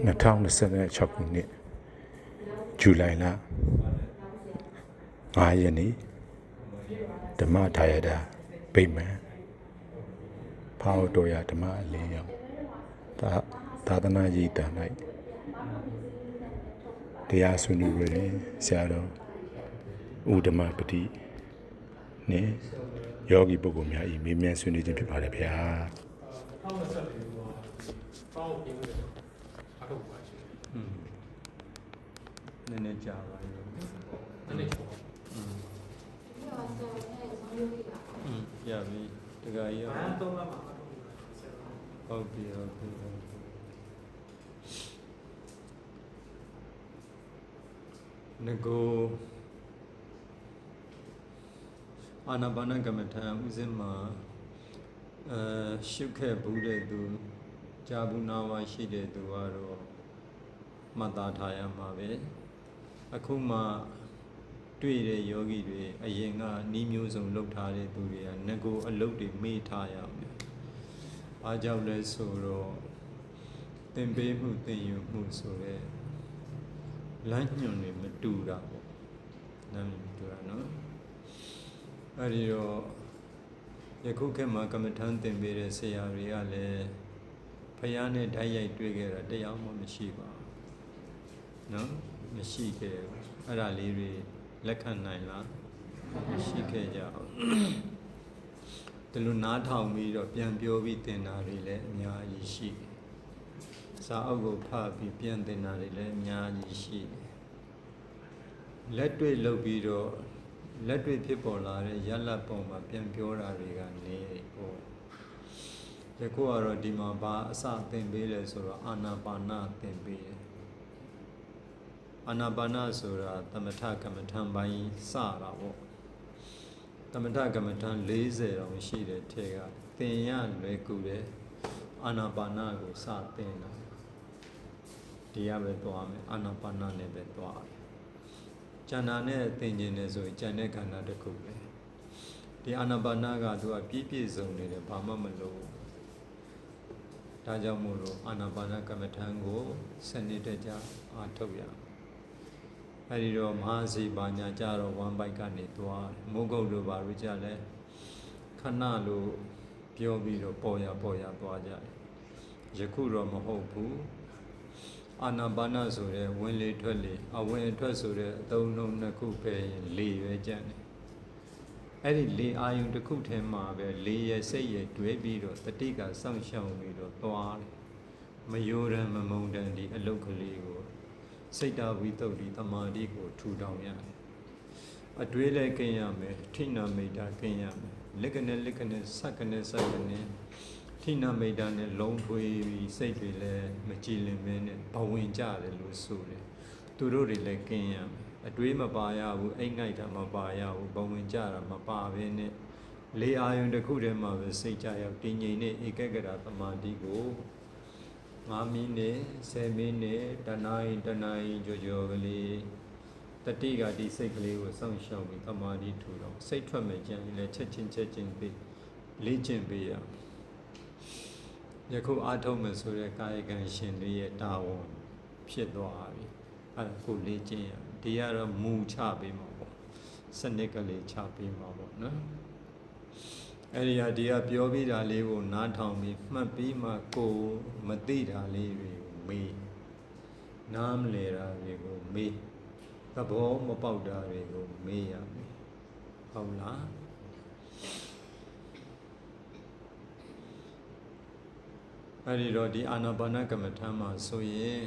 2026ခုနှစ်ဇူလိုင်လ9ရက်နေ့ဓမ္မထာယတာဗိမာန်ဖောက်တော်ရဓမ္မအလင်းရောင်သာသနာရေးတန်၌တရားဆွေးနွေးပွဲတွင်ဆရာတော်ဦးဓမ္မပတိနှင့်ယောဂီပုဂ္ဂိုလ်များ၏မေးမြန်းဆွေးနွေးခြင်းဖြစ်ပါတယ်ဗျာနည်းနည်းကြာပါရောနည်းနည်းကျော်ရပြီတခါကြီးရောဟုတ်ပြီငကိုအာနာပါနကမ္မထာဥစဉ်မှာရှုခဲ့ဘူးတဲ့သူကြာဘူးနာဝရှိတဲ့သူကတော့မှတ်သားထားရမှာပဲအခုမှတွေ့တဲ့ယောဂီတွေအရင်ကနီးမျိုးစုံလုပ်ထားတဲ့သူတွေကငကိုအလုပ်တွေမေ့ထားရမယ်။အားကြောင့်လဲဆိုတော့သင်ပေးမှုသင်ယူမှုဆိုတဲ့လမ်းညွှန်တွေမတူတာပေါ့။နားမတူတာနော်။အဲဒီတော့ယခုခေတ်မှာကမ္မထမ်းသင်ပေးတဲ့ဆရာတွေကလည်းဖယားနဲ့ဓာတ်ရိုက်တွေ့ခဲ့တာတရားမှမရှိပါဘူး။နော်မရှိခဲ့ဘူး။အဲ့ဒါလေးတွေလက်ခံနိုင်လားမရှိခဲ့ကြအောင်ဒီလိုနားထောင်ပြီးတော့ပြန်ပြောပြီးသင်တာတွေလည်းအများကြီးရှိတယ်စာအုပ်ကိုဖတ်ပြီးပြန်သင်တာတွေလည်းအများကြီးရှိတယ်လက်တွေ့လုပ်ပြီးတော့လက်တွေ့ဖြစ်ပေါ်လာတဲ့ရလဒ်ပုံမှာပြန်ပြောတာတွေကနေပေါ့ယခုကတော့ဒီမှာဘာအစသင်ပေးလဲဆိုတော့အာနာပါနသင်ပေးတယ်အာနာပါနဆိုတာသမထကမ္မထံပိုင်းစတာပေါ့သမထကမ္မထံ40တောင်ရှိတဲ့ထဲကသင်ရလွယ်ကူတဲ့အာနာပါနကိုစသင်တာဒီရပဲသွားမယ်အာနာပါနနဲ့ပဲသွားတယ်ဉာဏ်နဲ့သင်ခြင်းနဲ့ဆိုရင်ဉာဏ်နဲ့ခန္ဓာတစ်ခုပဲဒီအာနာပါနကသူကပြည့်ပြည့်စုံနေတယ်ဘာမှမလို့ဒါကြောင့်မို့လို့အာနာပါနကမ္မထံကိုစနစ်တကျအားထုတ်ရအဲဒီတော့မဟာစီပါညာကြတော့ဝမ်ဘိုက်ကနေသွားမုဂုတ်လိုပါလို့ကြလဲခဏလိုပြောပြီးတော့ပေါ်ရသွားကြတယ်ယခုတော့မဟုတ်ဘူးအာနာပါနဆိုတဲ့ဝင်လေထွက်လေအဝင်အထွက်ဆိုတဲ့အသုံးလုံးနှစ်ခုပဲလေပဲကြံ့တယ်အဲ့ဒီလေအာယုံတစ်ခုထဲမှာပဲလေရဲ့စိတ်ရဲ့တွဲပြီးတော့တတိကစောင့်ရှောက်ပြီးတော့သွားတယ်မယိုရံမမုံတန်ဒီအလုတ်ကလေးကိုစိတ်တဝိတ္တုဒီသမာဓိကိုထူထောင်ရတယ်အတွေးလည်းကျင်းရမယ်ထိနာမိတ်တာကျင်းရမယ်လက္ခဏာစက္ခဏာထိနာမိတ်တာနဲ့လုံးထွေးပြီးစိတ်တွေလည်းမကြည်လင်မင်းနဲ့ဘဝင်ကြတယ်လို့ဆိုတယ်သူတို့တွေလည်းကျင်းရမယ်အတွေးမပါရဘူးအိတ်ငိုက်တာမပါရဘူးဘဝင်ကြတာမပါဘဲနဲ့လေအာယုံတစ်ခုတည်းမှာပဲစိတ်ကြရောက်တည်ငြိမ်တဲ့ဧကဂရသမာဓိကို5မိနစ်10မိနစ်တနာရီကြောကလေးတတိကဒီစိတ်ကလေးကိုစောင့်ရှောက်ပြီးသမာဓိထူတော့စိတ်ထွက်မဲ့ကြံလည်းချက်ချင်းပြီးလေ့ကျင့်ပေးရယခုအားထုတ်မယ်ဆိုတဲ့ကာယကံရှင်တွေရဲ့တာဝန်ဖြစ်သွားပြီအဲဒါကိုလေ့ကျင့်ရဒီကတော့မူချပေးမှာပေါ့စနစ်ကလေးချပေးမှာပေါ့နော်အဲ့ဒီဟာဒီကပြောပြီးတာလေးကိုနားထောင်ပြီးမှတ်ပြီးမှကိုမသိတာလေးတွေကိုမေးနားမလဲတာတွေကိုမေးသဘောမပေါက်တာတွေကိုမေးရမယ်ဟုတ်လားအဲ့ဒီတော့ဒီအာနာပါနကမ္မထာမှာဆိုရင်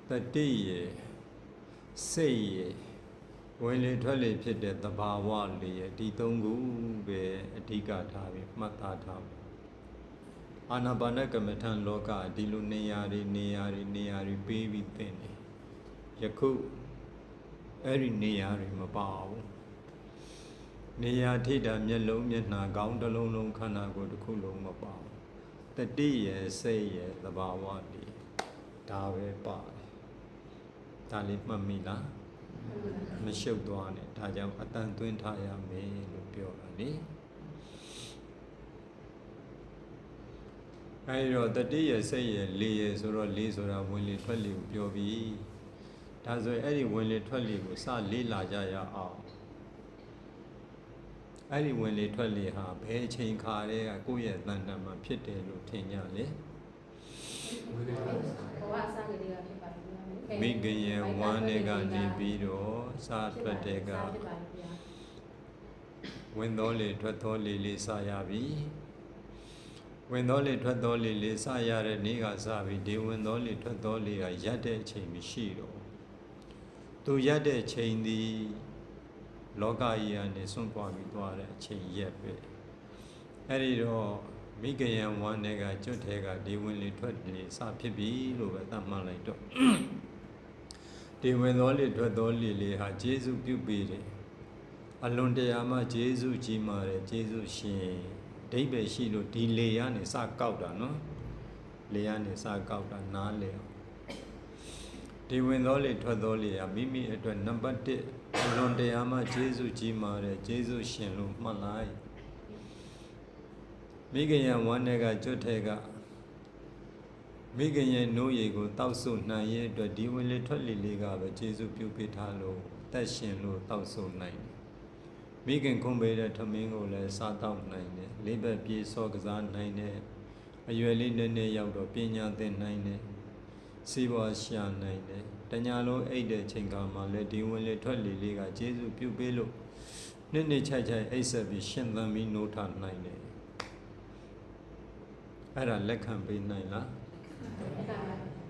တတိရဲ့စိတ်ရဲ့ဝင်လေထွက်လေဖြစ်တဲ့သဘာဝလေးရဲ့ဒီသုံးခုပဲအဓိကထားပြီးမှတ်သားထားပါအာနာပါနကမ္မထာလောကဒီလိုနေရာတွေပေးပြီးသင်တယ်ယခုအဲ့ဒီနေရာတွေမပါဘူးနေရာထိတာမျက်လုံးမျက်နှာခေါင်းတစ်လုံးလုံးခန္ဓာကိုယ်တစ်ခုလုံးမပါဘူးတတိရဲ့စိတ်ရဲ့သဘာဝလေးဒါပဲပါတယ်ဒါလေးမှတ်မိလားမရှုပ်သွားနဲ့ဒါကြောင့်အတန်သွင်းထားရမယ်လို့ပြောတာလေ အဲဒီတော့တတိယစိတ်ရလေရဆိုတော့လေဆိုတာဝင်လေထွက်လေကိုပြောပြီးဒါဆိုရင်အဲ့ဒီဝင်လေထွက်လေကိုစလေ့လာကြရအောင်အဲ့ဒီဝင်လေထွက်လေဟာဘယ်အချိန်ခါတည်းကကိုယ့်ရဲ့တဏ္ဍာမှာဖြစ်တယ်လို့ထင်ကြလေမိခင်ရဲ့ဝမ်းတွေကနေပြီးတော့စထွက်တဲ့ကဝင်တော်လေထွက်တော်လေလေးစရပြီဝင်တော်လေထွက်တော်လေလေးစရတဲ့နေ့ကစပြီးဒီဝင်တော်လေထွက်တော်လေကရက်တဲ့အချိန်မရှိတော့သူရက်တဲ့ချိန်ဒီလောကကြီးကနေဆွန့်ခွာပြီးသွားတဲ့အချိန်ရက်ပဲအဲ့ဒီတော့မိဂယံဝမ်းတွေကကျွတ်တဲ့ကဒီဝင်လေထွက်လေစဖြစ်ပြီလို့ပဲသတ်မှတ်လိုက်တော့ဒီဝင်တော်လေထွက်တော်လေလေးဟာကျေးဇူးပြုပေးတယ်အလွန်တရာမှကျေးဇူးကြီးမာတယ်ကျေးဇူးရှင်အဓိပ္ပာယ်ရှိလို့ဒီလေကနေစကောက်တာနော်လေကနေစကောက်တာနားလေဒီဝင်တော်လေထွက်တော်လေဟာမိမိအတွက်နံပါတ်1အလွန်တရာမှကျေးဇူးကြီးမာတယ်ကျေးဇူးရှင်လို့မှတ်လိုက်မိခင်ရဝမ်းတွေကကျွတ်တဲ့ကမိခင်ရဲ့နိုးရည်ကိုတောက်ဆုပ်နိုင်ရဲ့အတွက်ဒီဝင်လေထွက်လေလေးကပဲကျေးဇူးပြုပေးထားလို့တက်ရှင်လို့တောက်ဆုပ်နိုင်တယ်မိခင်ခွန်ပေးတဲ့ထမင်းကိုလည်းစားတောက်နိုင်တယ်လေးဘက်ပြေးစောကစားနိုင်တယ်အရွယ်လေးနည်းနည်းရောက်တော့ပညာသင်နိုင်တယ်စီးပွားရှာနိုင်တယ်တညာလုံးအိတ်တဲ့ချိန်ခါမှာလည်းဒီဝင်လေထွက်လေလေးကကျေးဇူးပြုပေးလို့နှစ်ချိုက်အိတ်ဆက်ပြီးရှင်သန်ပြီးနိုးထနိုင်တယ်အဲ့ဒါလက်ခံပေးနိုင်လား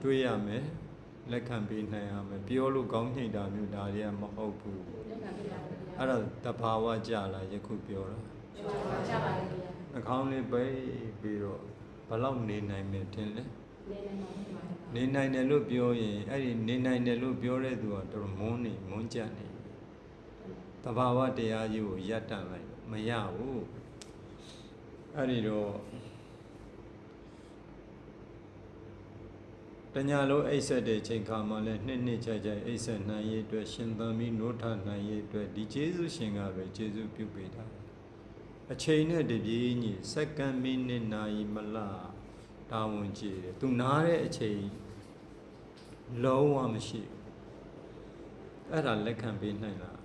တွေးရမယ်လက်ခံပေးနိုင်ရမယ်ပြောလို့ကောင်းညိတ်တာမျိုးဒါတွေကမဟုတ်ဘူးအဲ့ဒါတဘာဝကြလားယခုပြောတာကြပါလေဗျာနှာခေါင်းလေးပိတ်ပြီးတော့ဘလောက်နေနိုင်မယ်ထင်လဲနေနိုင်တယ်လို့ပြောရင်အဲ့ဒီနေနိုင်တယ်လို့ပြောတဲ့သူကတော်မုန်းကြနေတဘာဝတရားကြီးကိုရပ်တန့်လိုက်မရဘူးအဲ့ဒီတော့တညာလုံးအိတ်ဆက်တဲ့ချိန်ခါမှလည်းနှစ်ချိုက်အိတ်ဆက်နိုင်ရေးအတွက်ရှင်သန်ပြီးနိုးထနိုင်ရေးအတွက်ဒီကျေးဇူးရှင်ကပဲကျေးဇူးပြုပေးတာအချိန်နဲ့တပြေးညီစက္ကန့်မိနစ်နာရီမလားတာဝန်ကြည့်တယ်သူနားတဲ့အချိန်လုံးဝမရှိအဲ့ဒါလက်ခံပေးနိုင်လား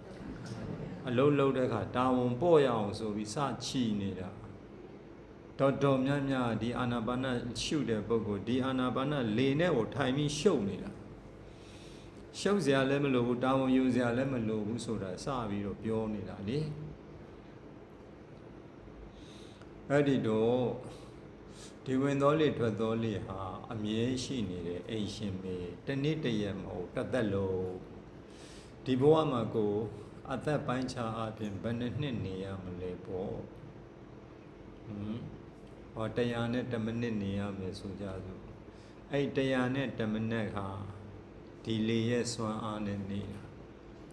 အလုံးလုံးတဲ့အခါတာဝန်ပေါ့ရအောင်ဆိုပြီးစချီနေတာတော်များဒီအာနာပါနရှုတဲ့ပုဂ္ဂိုလ်ဒီအာနာပါနလေနဲ့ကိုထိုင်ပြီးရှုပ်နေတာရှုပ်စရာလည်းမလိုဘူးတာဝန်ယူစရာလည်းမလိုဘူးဆိုတာစပြီးတော့ပြောနေတာလေအဲ့ဒီတော့ဒီဝင်တော်လေထွက်တော်လေဟာအမြဲရှိနေတဲ့အိမ်ရှင်မေတနေ့တရက်မဟုတ်တစ်သက်လုံးဒီဘဝမှာကိုအသက်ပိုင်းခြားအပြင်ဘယ်နှစ်နေရမလဲပေါ့ဟော100နဲ့1မိနစ်နေရမယ်ဆိုကြစို့အဲ့100နဲ့1မိနစ်ဟာဒီလေရဲ့စွမ်းအားနဲ့နေတာ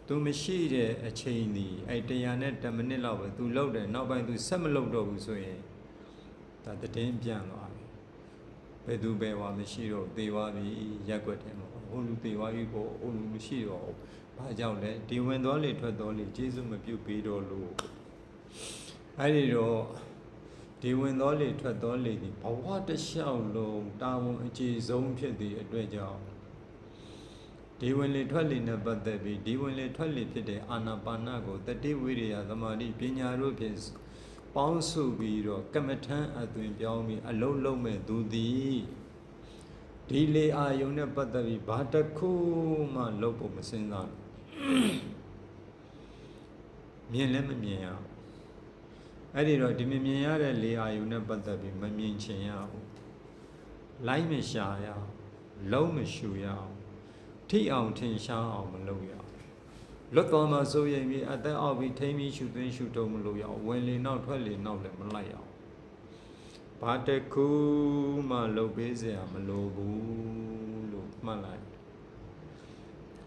သူမရှိတဲ့အချိန်ဒီအဲ့100နဲ့1မိနစ်လောက်ပဲသူလောက်တယ်နောက်ပိုင်းသူဆက်မလောက်တော့ဘူးဆိုရင်ဒါတည်င်းပြန်သွားပြီဘယ်သူပဲဝါမရှိတော့သေသွားပြီရက်ွက်တယ်မဟုတ်ဟိုလူသေသွားပြီပေါ့ဟိုလူမရှိတော့ဘာကြောင့်လဲဒီဝင်တော်လေထွက်တော်လေကျေးဇူးမပြုပေးတော့လို့အဲ့ဒီတော့ဒီဝင်တော်လေထွက်တော်လေဒီဘဝတစ်လျှောက်လုံးတာဝန်အကျေဆုံးဖြစ်သည့်အတွက်ကြောင့်ဒီဝင်လေထွက်လေနဲ့ပတ်သက်ပြီးဒီဝင်လေထွက်လေဖြစ်တဲ့အာနာပါနကိုတတိဝိရိယသမာဓိပညာတို့ဖြင့်ပေါင်းစုပြီးတော့ကမ္မထံအသွင်ပြောင်းပြီးအလုံးလုံးမဲ့သူသည်ဒီလေအာယုံနဲ့ပတ်သက်ပြီးဘာတစ်ခုမှလုပ်ဖို့မစင်စားမြင်လည်းမမြင်ရဘူးအဲ့ဒီတော့ဒီမမြင်ရတဲ့လေအာယုံနဲ့ပတ်သက်ပြီးမမြင်ချင်ရဘူးလိုက်မရှာရအောင်လုံးမရှူရအောင်ထိအောင်ထင်ရှားအောင်မလုပ်ရအောင်လွတ်တော်မှာစိုးရိမ်ပြီးအသက်အောက်ပြီးထိမ့်ပြီးရှူသွင်းရှူထုံမလို့ရအောင်ဝင်လေနောက်ထွက်လေနောက်လည်းမလိုက်အောင်ဘာတခုမှလုပ်ပေးစရာမလိုဘူးလို့မှတ်လိုက်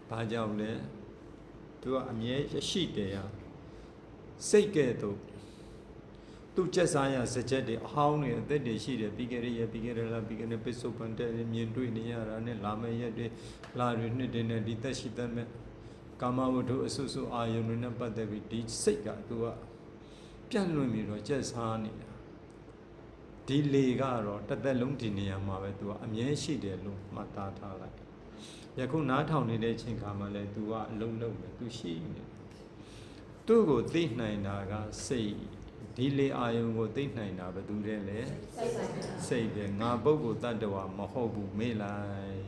ဘာကြောင့်လဲသူကအမြဲရှိတယ်ရစိတ်ကဲ့သို့သူကျက်စားရစကြက်တွေအဟောင်းတွေအသက်တွေရှိတယ်ပြီးခဲ့တဲ့ရက်ပြီးခဲ့တဲ့လပြီးခဲ့တဲ့ပစ္စုပန်တဲ့မြင်တွေ့နေရတာနဲ့လာမယ့်ရက်တွေလာတွေနှစ်တွေနဲ့ဒီသက်ရှိတတ်မဲ့ကာမဝတ္ထုအဆုစုအာယုန်တွေနဲ့ပတ်သက်ပြီးဒီစိတ်ကသူကပြန့်လွင့်ပြီးတော့ကျက်စားနေတာ ဒီလေကတော့တစ်သက်လုံးဒီနေရာမှာပဲသူကအမြဲရှိတယ်လို့မှတ်သားထားလိုက်ယခုနားထောင်နေတဲ့အချိန်ခါမှာလဲသူကအလုံးလုံးပဲသူရှိနေသူ့ကိုသိနိုင်တာကစိတ်ဒီလေအာယုံကိုသိနိုင်တာဘယ်သူလဲလဲစိတ်ပဲငါပုဂ္ဂိုလ်တ attva မဟုတ်ဘူးမေ့လိုက်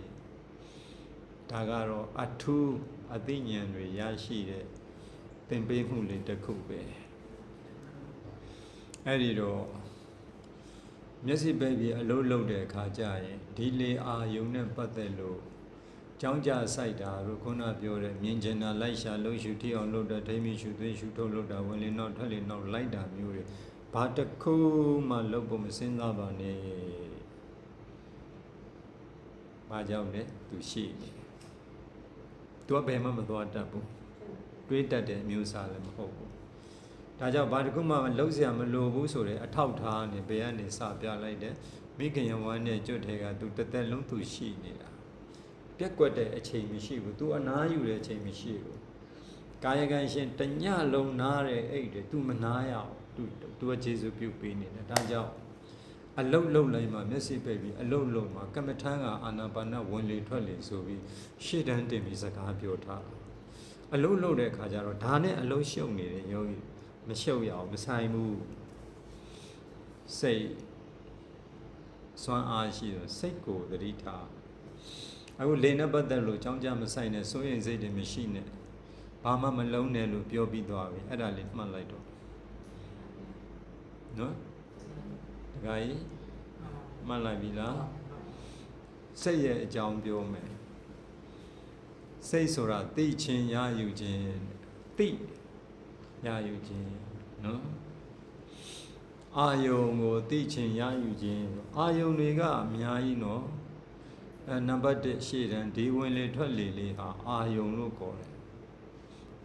ဒါကတော့အထူးအသိဉာဏ်တွေရရှိတဲ့သင်ပေးမှုလေးတစ်ခုပဲအဲ့ဒီတော့မျက်စိပိတ်ပြီးအလုံးလုံးတဲ့အခါကျရင်ဒီလေအာယုံနဲ့ပတ်သက်လို့ကြောင်းကြဆိုင်တာတို့ခုနပြောတဲ့မြင်ကျင်တာလိုက်ရှာလို့ရှုထိအောင်လုပ်တာဒိမ့်ရှုသွေးရှုထုတ်လုပ်တာဝင်လေနောက်ထွက်လေနောက်လိုက်တာမျိုးတွေဘာတစ်ခုမှလုပ်ဖို့မစဉ်းစားပါနဲ့ဘာကြောင့်လဲသူရှိနေသူကဘယ်မှမသွားတတ်ဘူးတွေးတတ်တဲ့အမျိုးအစားလည်းမဟုတ်ဘူးဒါကြောင့်ဘာတစ်ခုမှလုံးစရာမလိုဘူးဆိုတဲ့အထောက်ထားနဲ့ဘယ်ကနေစပြလိုက်တယ်မိခင်ယဝမ်းနဲ့ကြွတ်ထဲကသူတစ်သက်လုံးသူရှိနေတာပြက်ကွက်တဲ့အချိန်မရှိဘူးသူအနားယူတဲ့အချိန်မရှိဘူးကာယကံရှင်တညလုံးနားတဲ့အိတ်တွေသူမနာရအောင်သူကကျေစုပြုပေးနေတယ်ဒါကြောင့်အလုတ်လုံးလိုက်မှမျက်စိပိတ်ပြီးအလုတ်လုံးမှာကမ္မထမ်းကအာနာပါနဝင်လေထွက်လေဆိုပြီးရှေ့တန်းတင်ပြီးစကားပြောထားအလုတ်လုံးတဲ့အခါကျတော့ဒါနဲ့အလုတ်ရှုပ်နေတယ်ယောဂီမရှုပ်ရအောင်မဆိုင်ဘူးစိတ်စွမ်းအားရှိတော့စိတ်ကိုသတိထားအခုလေနဲ့ပတ်သက်လို့ကြောင်းကြမဆိုင်နဲ့စိုးရိမ်စိတ်တွေမရှိနဲ့ဘာမှမလုံးနဲ့လို့ပြောပြီးသွားပြီအဲ့ဒါလေးမှတ်လိုက်တော့နော်တခါကြီးမှတ်လိုက်ပြီလားစိတ်ရဲ့အကြောင်းပြောမယ်စိတ်ဆိုတာသိချင်းရယူခြင်းသိရယူခြင်းနော်အာယုံကိုသိချင်းရယူခြင်းအာယုံတွေကအများကြီးနော်နံပါတ်1ရှေ့တန်းဒီဝင်လေထွက်လေလေးဟာအာယုံလို့ခေါ်တယ်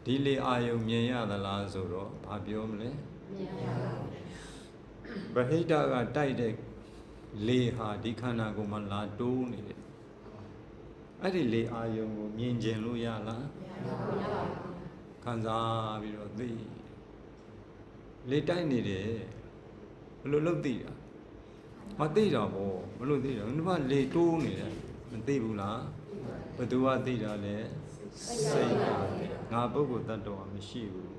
ဒီလေအာယုံမြင်ရသလားဆိုတော့ဘာပြောမလဲမြင်ရပါဘူးဗဟိတကတိုက်တဲ့လေဟာဒီခန္ဓာကိုယ်မှာလာတိုးနေတယ်အဲ့ဒီလေအာယုံကိုမြင်ကျင်လို့ရလားမရပါဘူးခံစားပြီးတော့သိလေတိုက်နေတယ်ဘယ်လိုလုပ်သိတာမသိတာပေါ့ဘယ်လိုသိတာဒီမှာလေတိုးနေတယ်မသိဘူးလားဘယ်သူကသိတာလဲစိတ်ကငါပုဂ္ဂိုလ်တ attva မရှိဘူး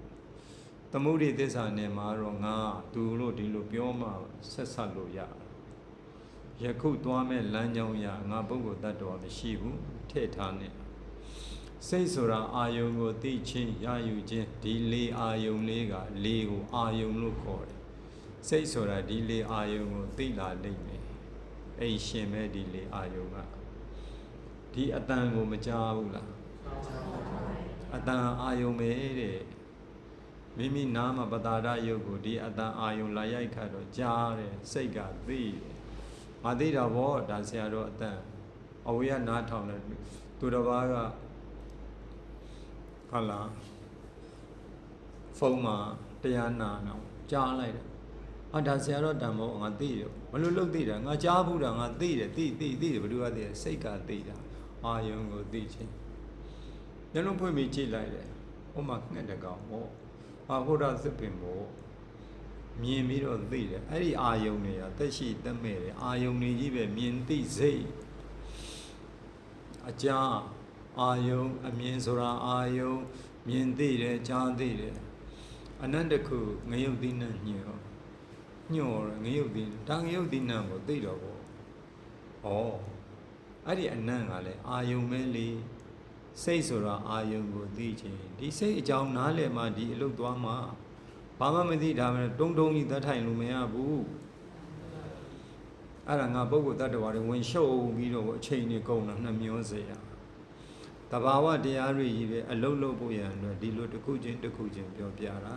သမုဒိသစ္စာနဲ့မှာတော့ငါသူလို့ဒီလိုပြောမှဆက်ဆက်လို့ရယခုသွားမဲ့လမ်းကြောင်းရငါပုဂ္ဂိုလ်တ attva မရှိဘူးထည့်ထားနေစိတ်ဆိုတာအာယုံကိုသိချင်းရယူခြင်းဒီလေအာယုံလေးကလေကိုအာယုံလို့ခေါ်တယ်စိတ်ဆိုတာဒီလေအာယုံကိုသိလာလိမ့်မယ်အဲ့ရှင်မဲ့ဒီလေအာယုံကဒီအတန်ကိုမကြားဘူးလားအတန်အာယုံပဲတဲ့မိမိနာမပတာရယုတ်ကိုဒီအတန်အာယုံလာရိုက်ခတ်တော့ကြားတယ်စိတ်ကသိတယ်မသိတာဗောဒါဆရာတော်အတန်အဝေးကနားထောင်တယ်သူတစ်ပါးကဟုတ်လားဖုန်းမှာတရားနာတော့ကြားလိုက်တယ်ဒါဆရာတော်တန်မို့ငါသိတယ်ဘလို့လို့သိတာငါကြားဘူးတာငါသိတယ်သိတယ်ဘယ်သူကသိတယ်စိတ်ကသိတာအာယုံကိုသိချင်းညလုံးဖွင့်ပြီးကြည့်လိုက်တယ်ဟိုမှာငှက်တကောင်ဟောဟိုတာသစ်ပင်မို့မြင်ပြီးတော့သိတယ်အဲ့ဒီအာယုံတွေကတက်ရှိတက်မဲ့တယ်အာယုံတွေကြီးပဲမြင်သိစိတ်အကြာအာယုံအမြင်ဆိုတာအာယုံမြင်သိတယ်ကြားသိတယ်အနန္တခုငရုတ်သိနဲ့ညှိောညှောငရုတ်သိဒါငရုတ်သိနံကိုသိတော့ဘောအဲ့ဒီအနံ့ကလည်းအာယုံပဲလေစိတ်ဆိုတာအာယုံကိုသိခြင်းဒီစိတ်အကြောင်းနားလည်မှဒီအလုပ်သွားမှဘာမှမသိဒါမှတုံးကြီးသတ်ထိုင်လို့မရဘူးအဲ့ဒါငါပုဂ္ဂိုလ်တ attva တွေဝင်ရှုပ်ပြီးတော့အချိန်တွေကုန်တာနှမျောစေရတဘာဝတရားတွေကြီးပဲအလုံးလုံးဖို့ရန်အတွက်ဒီလိုတစ်ခုချင်းတစ်ခုချင်းပြောပြတာ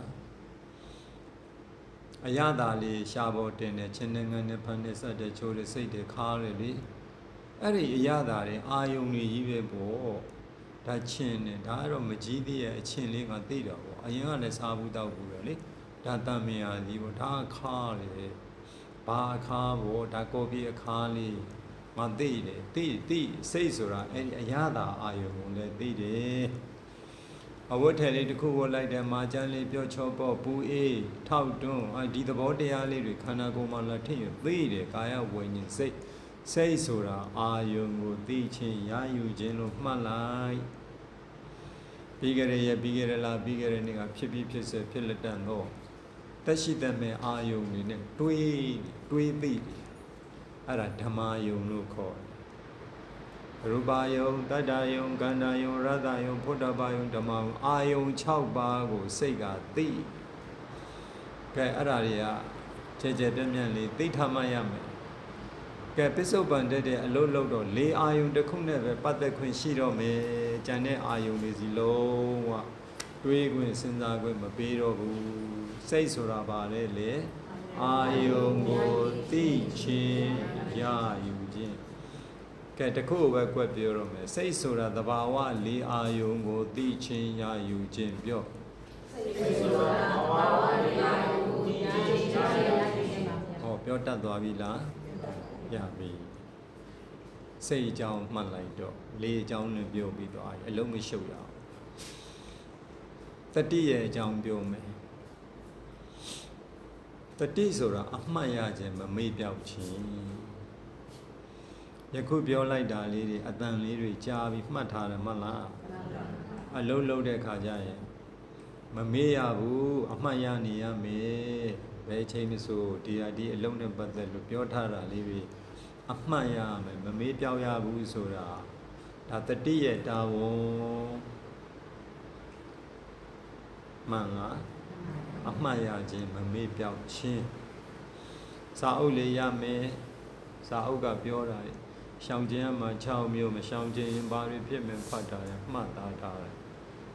အရသာလေးရှားပေါ်တင်တဲ့ချင်းနဲ့ငန်းနဲ့ဖန်နဲ့ဆက်တဲ့ချိုးတဲ့စိတ်တွေခါတယ်လေအဲ့ဒီအရသာတွေအာယုံတွေကြီးပဲပေါ့ဒါချင်းနဲ့ဒါကတော့မကြီးသေးရဲ့အချင်းလေးကသိတော့ပေါ့အရင်ကလည်းစားဘူးတောက်ဘူးလေဒါတမင်ရသည်ပေါ့ဒါခါလေဘာခါပေါ့ဒါကော်ဖီအခါလေးမသိတယ်သိစိတ်ဆိုတာအဲ့ဒီအရသာအာယုံကိုလည်းသိတယ် အဝတ်ထည်လေးတစ်ခုဝတ်လိုက်တယ်မာကျန်းလေးပြောချောပေါ့ပူအေးထောက်တွန်းဒီသဘောတရားလေးတွေခန္ဓာကိုယ်မှာလာထင်ရသိတယ်ကာယဝိညာဉ်စိတ်ဆိုတာအာယုံကိုသိချင်းရယူခြင်းလို့မှတ်လိုက်ပြီးကြရပြီးကြရလားပြီးကြရနေ့ကဖြစ်ပြီးဖြစ်စေဖြစ်လက်တန်တော့တက်ရှိတဲ့မဲ့အာယုံတွေနဲ့တွေးသိအဲ့ဒါဓမ္မယုံလို့ခေါ်ရူပယုံတတ္တယုံကန္တာယုံရတ္တယုံဖုဒ္ဓဘာယုံဓမ္မယုံအာယုံ6ပါးကိုစိတ်ကသိကဲအဲ့ဒါတွေကကြဲပြန့်ပြန့်လေးသိထားမှရမယ်ကဲပစ္စုပန်တဲ့အလုံးလုံးတော့၄အာယုံတစ်ခုနဲ့ပဲပတ်သက်ခွင့်ရှိတော့မယ်ကျန်တဲ့အာယုံတွေစီလုံးဝတွေးခွင့်စဉ်းစားခွင့်မပေးတော့ဘူးစိတ်ဆိုတာပါလေအာယုံကိုသိချင်းရယူခြင်းကဲတခုပဲကွက်ပြောတော့မယ်စိတ်ဆိုတာသဘာဝ၄အာယုံကိုသိချင်းရယူခြင်းပြောစိတ်ဆိုတာသဘာဝ၄အာယုံကိုသိချင်းရယူခြင်းဟောပြောတတ်သွားပြီလားရပြီစိတ်အကြောင်းမှတ်လိုက်တော့၄အကြောင်းနဲ့ပြောပြီးတော့အလုံးမရှုပ်ရအောင်တတိရဲ့အကြောင်းပြောမယ်တတိဆိုတာအမှတ်ရခြင်းမမေ့ပြောက်ခြင်းယခုပြောလိုက်တာလေးတွေအတန်လေးတွေကြားပြီးမှတ်ထားတယ်မဟုတ်လားအလုံးလုံးတဲ့ခါကျရင်မမေ့ရဘူးအမှတ်ရနေရမယ်ဘယ်ချိန်မဆိုဒီအလုံးနဲ့ပတ်သက်လို့ပြောထားတာလေးတွေအမှတ်ရမယ်မမေ့ပြောက်ရဘူးဆိုတာဒါတတိရဲ့တာဝန်မှန်လားအမှတ်ရခြင်းမမေ့ပြောက်ခြင်းစာအုပ်လေးရမယ်စာအုပ်ကပြောတာရှောင်ခြင်းမှာ6မျိုးမရှောင်ခြင်းဘာတွေဖြစ်မယ်ဖတ်တာရမှတ်သားထားတယ်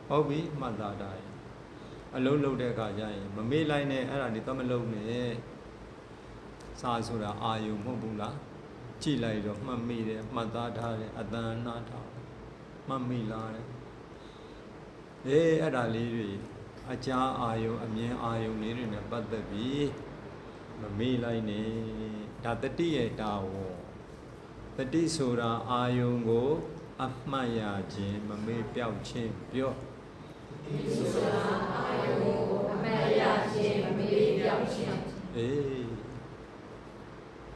ဟုတ်ပြီမှတ်သားထားရင်အလုံးလုံးတဲ့အခါကျရင်မမေ့လိုက်နဲ့အဲ့ဒါနေတော့မလုံးနဲ့စာဆိုတာအာယုံမဟုတ်ဘူးလားကြည့်လိုက်တော့မှတ်မိတယ်မှတ်သားထားတယ်အတန်နာထားမှတ်မိလာတယ်အဲ့ဒါလေးတွေအကြာအာယုံအမြင်အာယုံလေးတွေနဲ့ပတ်သက်ပြီးမမေ့လိုက်နဲ့ဒါတတိရဲ့တာဝန်တတိဆိုတာအာယုံကိုအမှတ်ရခြင်းမမေ့ပြောက်ခြင်းပြောတတိဆိုတာအာယုံကိုအမှတ်ရခြင်းမမေ့ပြောက်ခြင်း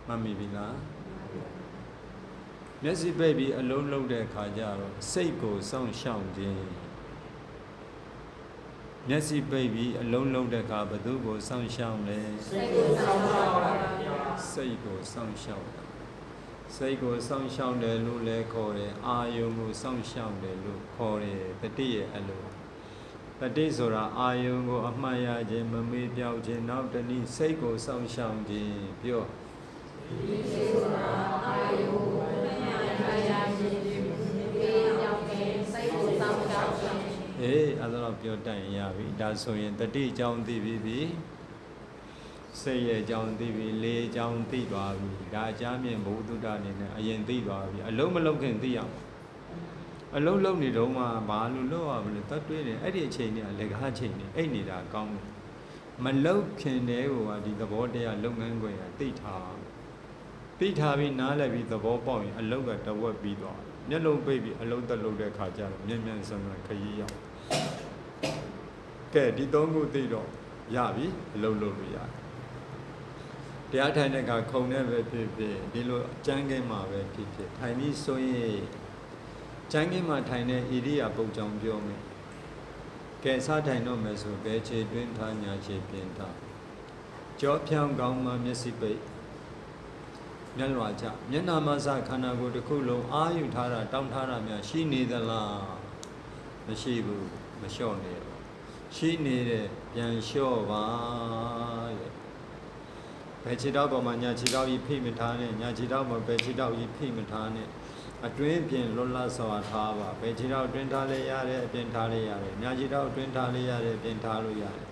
မမေ့ပြီလားမျက်စိပိတ်ပြီးအလုံးလုံးတဲ့ခါကျတော့စိတ်ကိုစောင့်ရှောက်ခြင်းမျက်စိပိတ်ပြီးအလုံးလုံးတဲ့ခါဘယ်သူကိုစောင့်ရှောက်လဲစိတ်ကိုစောင့်ရှောက်တာစိတ်ကိုစောင့်ရှောက်တာစိတ်ကိုစောင့်ရှောက်တယ်လို့လည်းခေါ်တယ်အာယုံကိုစောင့်ရှောက်တယ်လို့ခေါ်တယ်တတိရဲ့အလိုတတိဆိုတာအာယုံကိုအမှတ်ရခြင်းမမေ့ပြောက်ခြင်းနောက်တနည်းစိတ်ကိုစောင့်ရှောက်ခြင်းပြောဒီစိတ်ဆိုတာအာယုံကိုအမှတ်ရခြင်းမမေ့ပြောက်ခြင်းစိတ်ကိုစောင့်ရှောက်ခြင်းအဲ့ဒါတော့ပြောတတ်ရင်ရပြီဒါဆိုရင်တတိအကြောင်းသိပြီစိတ်ရဲ့အကြောင်းသိပြီလေအကြောင်းသိသွားပြီဒါအကြမ်းမြင်ဘုဒ္ဓတာအနေနဲ့အရင်သိသွားပြီအလုံးမလုံးခင်သိရအောင်အလုံးလုံးနေတော့မှဘာလို့လောက်ရမလဲတတ်တွေးတယ်အဲ့ဒီအချိန်ကလက်ကားအချိန်နေအိတ်နေတာကောင်းတယ်မလောက်ခင်တည်းကဒီသဘောတရားလုပ်ငန်းခွင်ကသိထားပြီးနားလည်ပြီးသဘောပေါက်ရင်အလုံးကတဝက်ပြီးသွားမျက်လုံးပိတ်ပြီးအလုံးတက်လို့တဲ့ခါကျတော့မြန်မြန်ဆန်ဆန်ခရီးရောက်ကဲဒီသုံးခုသိတော့ရပြီအလုံးလုံးလို့ရတယ်တရားထိုင်တဲ့အခါခုံနဲ့ပဲဖြစ်ဖြစ်ဒီလိုကျမ်းကင်းမှာပဲဖြစ်ဖြစ်ထိုင်ပြီးဆိုရင်ကျမ်းကင်းမှာထိုင်တဲ့ဣရိယာပုတ်ကြောင့်ပြောမယ်ကဲစားထိုင်တော့မယ်ဆိုဘယ်ခြေတွင်းထားညာခြေပြင်ထားကြောဖြောင်းကောင်းမှမျက်စိပိတ်မျက်လွှာချမျက်နှာမစခန္ဓာကိုယ်တစ်ခုလုံးအာယူထားတာတောင်းထားတာများရှိနေသလားမရှိဘူးမလျှော့နေတော့ရှိနေတဲ့ပြန်လျှော့ပါရဲ့ဘယ်ခြေထောက်ပေါ်မှာညာခြေထောက်ကြီးဖိမထားနဲ့ညာခြေထောက်မှာဘယ်ခြေထောက်ကြီးဖိမထားနဲ့အတွင်းပြင်လွတ်လပ်စွာထားပါဘယ်ခြေထောက်အတွင်းထားလဲရတယ်အပြင်ထားလဲရတယ်ညာခြေထောက်အတွင်းထားလဲရတယ်အပြင်ထားလို့ရတယ်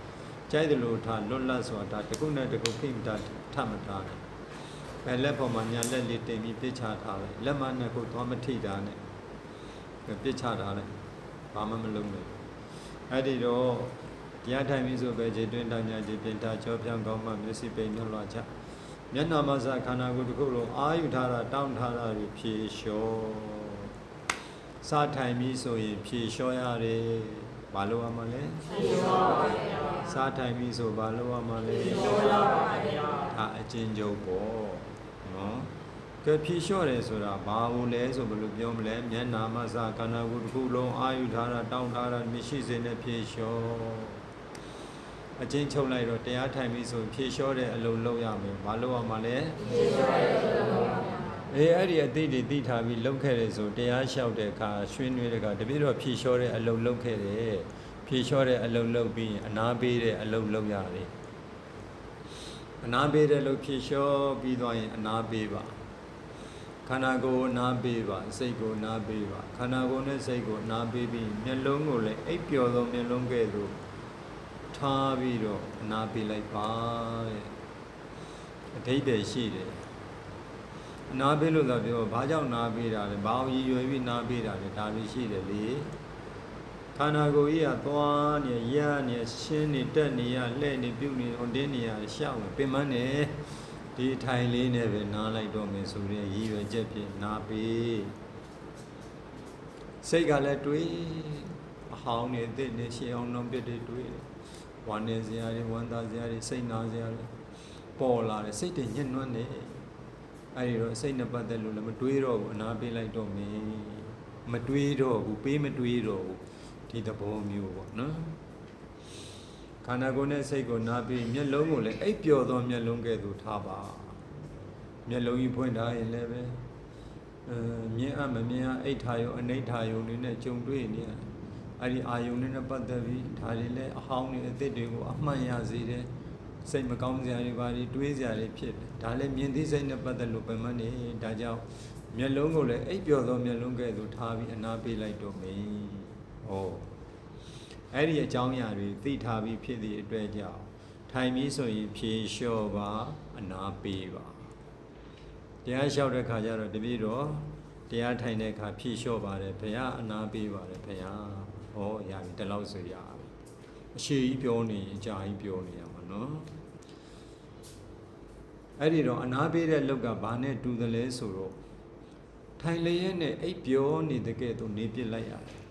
ကြိုက်တယ်လို့ထားလွတ်လပ်စွာထားတစ်ခုနဲ့တစ်ခုဖိမထားထပ်မထားနဲ့ဘယ်လက်ပေါ်မှာညာလက်လေးတင်ပြီးပြစ်ချထားလိုက်လက်မနဲ့ကိုသွားမထိတာနဲ့ပြစ်ချထားလိုက်ဘာမှမလုပ်နဲ့အဲ့ဒီတော့တရားထိုင်ပြီးဆိုပဲခြေတွင်းတောင်ညာခြေပြင်ထားကြောဖြောင်းကောင်းမှမျက်စိပိတ်နှလွှာချမျက်နှာမစခန္ဓာကိုယ်တစ်ခုလုံးအာယူထားတာတောင်းထားတာတွေဖြေလျှော့စားထိုင်ပြီးဆိုရင်ဖြေလျှော့ရတယ် ဘာလို့ရမှာလဲစားထိုင်ပြီးဆိုဘာလို့ရမှာလဲဒါအချင်းချုပ်ပေါ့နော်ကဲဖြေလျှော့တယ်ဆိုတာဘာလို့လဲဆိုဘယ်လိုပြောမလဲမျက်နာမစခန္ဓာကိုယ်တစ်ခုလုံးအာယူထားတာတောင်းထားတာမရှိစေနဲ့ဖြေလျှော့အချင်းချုပ်လိုက်တော့တရားထိုင်ပြီးဆိုဖြေလျှော့တဲ့အလုပ်လုပ်ရမယ်ဘာလို့ရမှာလဲအဲ့ဒီအသိတွေသိထားပြီးလုပ်ခဲ့တယ်ဆိုတရားလျှောက်တဲ့အခါရွှေနွေးတဲ့အခါတပည့်တော်ဖြေလျှော့တဲ့အလုပ်လုပ်ခဲ့တယ်ဖြေလျှော့တဲ့အလုပ်လုပ်ပြီးအနာပေးတဲ့အလုပ်လုပ်ရတယ်အနာပေးတဲ့လုပ်ဖြေလျှော့ပြီးသွားရင်အနာပေးပါခန္ဓာကိုယ်အနာပေးပါစိတ်ကိုအနာပေးပါခန္ဓာကိုယ်နဲ့စိတ်ကိုအနာပေးပြီးမျက်လုံးကိုလည်းအိပ်ပျော်သောမျက်လုံးကဲ့သို့ထားပြီးတော့အနာပေးလိုက်ပါတဲ့အဓိပ္ပာယ်ရှိတယ်အနာပေးလို့သာပြောဘာကြောင့်နာပေးတာလဲဘာအောင်ရည်ရွယ်ပြီးနာပေးတာလဲဒါပဲရှိတယ်လေခန္ဓာကိုယ်ကြီးကသွားနေရနေရှင်းနေတက်နေရလှဲ့နေပြုတ်နေဟိုတင်းနေရရှောက်နေပင်မနေဒီထိုင်လေးနဲ့ပဲနားလိုက်တော့မယ်ဆိုရင်ရည်ရွယ်ချက်ဖြင့်နာပေးစိတ်ကလည်းတွေးအဟောင်းနေအစ်နေရှင်းအောင်လုံးပြစ်တွေတွေးဝမ်းနေစရာတွေဝမ်းသာစရာတွေစိတ်နာစရာတွေပေါ်လာတယ်စိတ်တွေညှဉ်းနှွမ်းနေအဲ့ဒီတော့စိတ်နဲ့ပတ်သက်လို့လည်းမတွေးတော့ဘူးအနာပေးလိုက်တော့မယ်မတွေးတော့ဘူးပေးမတွေးတော့ဘူးဒီသဘောမျိုးပေါ့နော်ခန္ဓာကိုယ်နဲ့စိတ်ကိုနာပြီးမျက်လုံးကိုလည်းအိပ်ပျော်သောမျက်လုံးကဲ့သို့ထားပါမျက်လုံးကြီးဖွင့်ထားရင်လည်းပဲမြင်အမမြင်အိတ်ထားယုံအနိဋ္ဌာယုံတွေနဲ့ကြုံတွေ့နေရတယ်အဲ့ဒီအာယုံတွေနဲ့ပတ်သက်ပြီးဒါတွေလည်းအဟောင်းတွေအသစ်တွေကိုအမှန်ရစေတယ်စိတ်မကောင်းစရာတွေပါတွေးစရာတွေဖြစ်တယ်ဒါလည်းမြင်သိစိတ်နဲ့ပတ်သက်လို့ပင်မနေဒါကြောင့်မျက်လုံးကိုလည်းအိပ်ပျော်သောမျက်လုံးကဲ့သို့ထားပြီးအနာပေးလိုက်တော့မယ်ဟောအဲ့ဒီအကြောင်းအရာတွေသိထားပြီးဖြစ်သည့်အတွက်ကြောင့်ထိုင်ပြီးဆိုရင်ဖြေလျှော့ပါအနာပေးပါတရားလျှောက်တဲ့ခါကျတော့တပည့်တော်တရားထိုင်တဲ့အခါဖြေလျှော့ပါတယ်ဘုရားအနာပေးပါတယ်ဘုရားဟောရပြီဒီလောက်ဆိုရပြီအရှိကြီးပြောနေအကြာကြီးပြောနေရမှာနော်အဲ့ဒီတော့အနာပေးတဲ့လောက်ကဘာနဲ့တူသလဲဆိုတော့ထိုင်လျက်နဲ့အိပ်ပျော်နေတဲ့ကဲ့သို့နေပြစ်လိုက်ရတယ်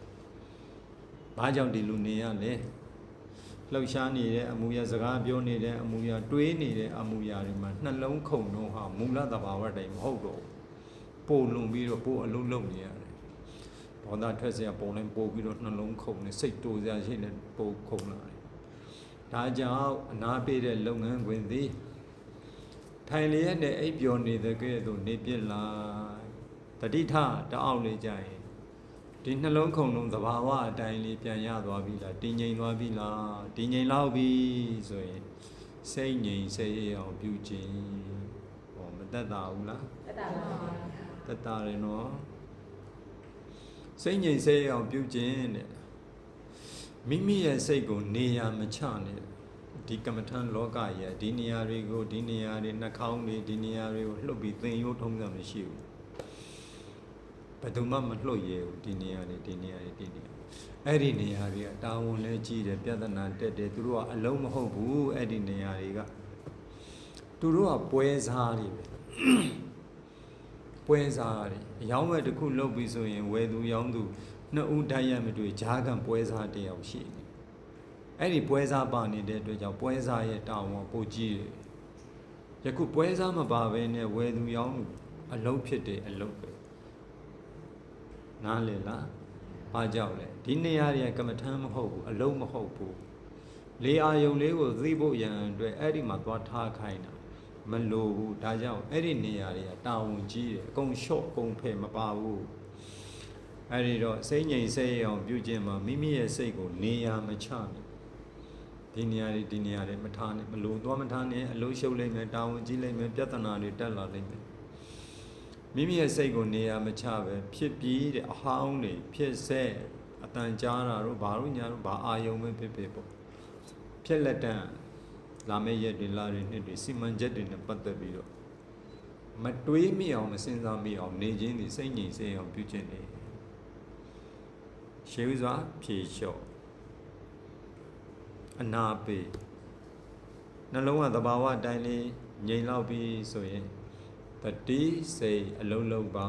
ဘာကြောင့်ဒီလိုနေရလဲလှုပ်ရှားနေတဲ့အမူအရာစကားပြောနေတဲ့အမူအရာတွေးနေတဲ့အမူအရာတွေမှာနှလုံးခုန်တော့ဟာမူလသဘာဝတိုင်မဟုတ်တော့ပို့လွန်ပြီးတော့ပို့အလုံးလုံးနေရတယ်ဘောဓထွက်เสียပုံတိုင်းပို့ပြီးတော့နှလုံးခုန်နေစိတ်တိုးစရာရှိနေပို့ခုန်လာတယ်ဒါကြောင့်အနာပေးတဲ့လုပ်ငန်းခွင်သည်ထိုင်လျက်နဲ့အိပ်ပျော်နေတဲ့ကဲ့သို့နေပြစ်လိုက်တတိထတအောက်လေးကြရင်ဒီနှလုံးခုန်လုံးသဘာဝအတိုင်းလေးပြန်ရသွားပြီလားတည်ငြိမ်သွားပြီလားတည်ငြိမ်လောက်ပြီဆိုရင်စိတ်ငြိမ်စိတ်ရအောင်ပြုခြင်းဟောမသက်သာဘူးလားသက်သာပါဘူးသက်သာတယ်နော်စိတ်ငြိမ်စိတ်ရအောင်ပြုခြင်းတဲ့မိမိရဲ့စိတ်ကိုနေရာမချနဲ့ဒီကမ္မထံလောကရဲ့ဒီနေရာတွေကိုဒီနေရာတွေနှာခေါင်းတွေဒီနေရာတွေကိုလှုပ်ပြီးသင်ရိုးထုံးစံမရှိဘူးဘယ်သူမှမလှုပ်ရဲဘူးဒီနေရာတွေဒီနေရာတွေဒီနေရာအဲ့ဒီနေရာတွေကတာဝန်လဲကြီးတယ်ပြဿနာတက်တယ်သူတို့ကအလုံးမဟုတ်ဘူးအဲ့ဒီနေရာတွေကသူတို့ကပွဲစားတွေပဲပွဲစားတွေအယောင်းမဲ့တစ်ခုလှုပ်ပြီးဆိုရင်ဝယ်သူရောင်းသူနှစ်ဦးတိုက်ရမတွေ့ဂျားကံပွဲစားတယောက်ရှိတယ်အဲ့ဒီပွဲစားပါနေတဲ့အတွက်ကြောင့်ပွဲစားရဲ့တာဝန်ပိုကြီးတယ်ယခုပွဲစားမပါဘဲနဲ့ဝယ်သူရောင်းသူအလုံးဖြစ်တယ်အလုံးပဲနားလည်လားအားကြောင့်လေဒီနေရာတွေကကမ္မထမ်းမဟုတ်ဘူးအလုံးမဟုတ်ဘူးလေအာယုံလေးကိုသိဖို့ရန်အတွက်အဲ့ဒီမှာသွားထားခိုင်းတာမလိုဘူးဒါကြောင့်အဲ့ဒီနေရာတွေကတာဝန်ကြီးတယ်အကုန်လျှော့အကုန်ဖယ်မပါဘူးအဲ့ဒီတော့စိတ်ငြိမ်စိတ်အောင်ပြုခြင်းမှာမိမိရဲ့စိတ်ကိုနေရာမချနဲ့ဒီနေရာတွေဒီနေရာတွေမထားနဲ့မလိုသွားမထားနဲ့အလုံးရှုပ်လိုက်မယ်တာဝန်ကြီးလိုက်မယ်ပြဿနာတွေတက်လာလိုက်မယ်မိမိရဲ့စိတ်ကိုနေရာမချပဲဖြစ်ပြီးတဲ့အဟောင်းတွေဖြစ်ဆက်အတန်ကြားတာတို့ဘာလို့ညာတို့ဘာအာယုံပဲဖြစ်ဖြစ်ပေါ့ဖြစ်လက်တန်လာမယ့်ရက်တွေလာတွေနှစ်တွေစီမံချက်တွေနဲ့ပတ်သက်ပြီးတော့မတွေးမိအောင်မစဉ်းစားမိအောင်နေခြင်းဒီစိတ်ငြိမ်စေအောင်ပြုခြင်းတွေရှေးဥစွာဖြေလျှော့အနာပေးနှလုံးကသဘာဝအတိုင်းလေးငြိမ်လောက်ပြီးဆိုရင်တတိစိတ်အလုံးလုံးပါ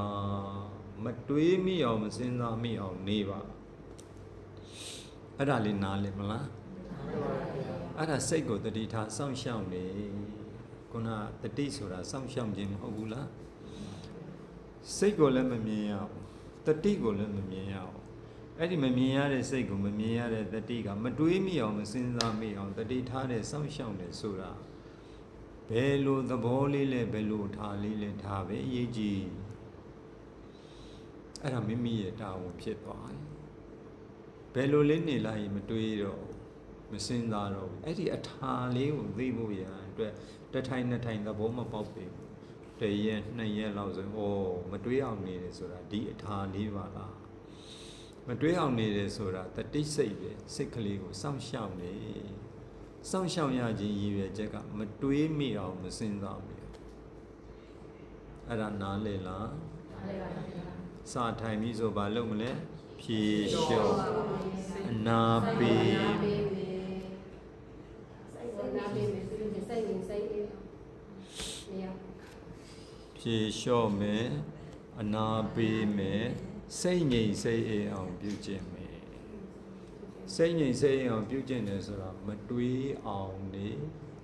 မတွေးမိအောင်မစဉ်းစားမိအောင်နေပါ အဲ့ဒါလေးနားလည်မလားအဲ့ဒါစိတ်ကိုတတိထားစောင့်ရှောက်နေခုနတတိဆိုတာစောင့်ရှောက်ခြင်းမဟုတ်ဘူးလားစိတ်ကိုလည်းမမြင်ရအောင်တတိကိုလည်းမမြင်ရအောင်အဲ့ဒီမမြင်ရတဲ့စိတ်ကိုမမြင်ရတဲ့တတိကမတွေးမိအောင်မစဉ်းစားမိအောင်တတိထားတဲ့စောင့်ရှောက်နေဆိုတာဘယ်လိုသဘောလေးလဲဘယ်လိုထားလေးလဲဒါပဲအရေးကြီးအဲ့ဒါမိမိရဲ့တာဝန်ဖြစ်သွားတယ်ဘယ်လိုလေးနေလိုက်ရင်မတွေးတော့မစဉ်းစားတော့ဘူးအဲ့ဒီအထာလေးကိုသိဖို့ရအတွက်တစ်ထိုင်နှစ်ထိုင်သဘောမပေါက်သေးဘူးတစ်ရက်နှစ်ရက်လောက်ဆိုရင်မတွေးအောင်နေတယ်ဆိုတာဒီအထာလေးပါလားမတွေးအောင်နေတယ်ဆိုတာတတိစိတ်ပဲစိတ်ကလေးကိုစောင့်ရှောက်နေစောင့်ရှောက်ရခြင်းရည်ရွယ်ချက်ကမတွေးမိအောင်မစဉ်းစားမိအောင်အဲ့ဒါနားလေလားစာထိုင်ပြီးဆိုဘာလုပ်မလဲဖြေလျှော့အနာပေးဖြေလျှော့မယ်အနာပေးမယ်စိတ်ငြိမ်စိတ်အေးအောင်ပြုကျင့်မယ်စိတ်ငြိမ်စိတ်အေးအောင်ပြုကျင့်တယ်ဆိုတာမတွေးအောင်နေ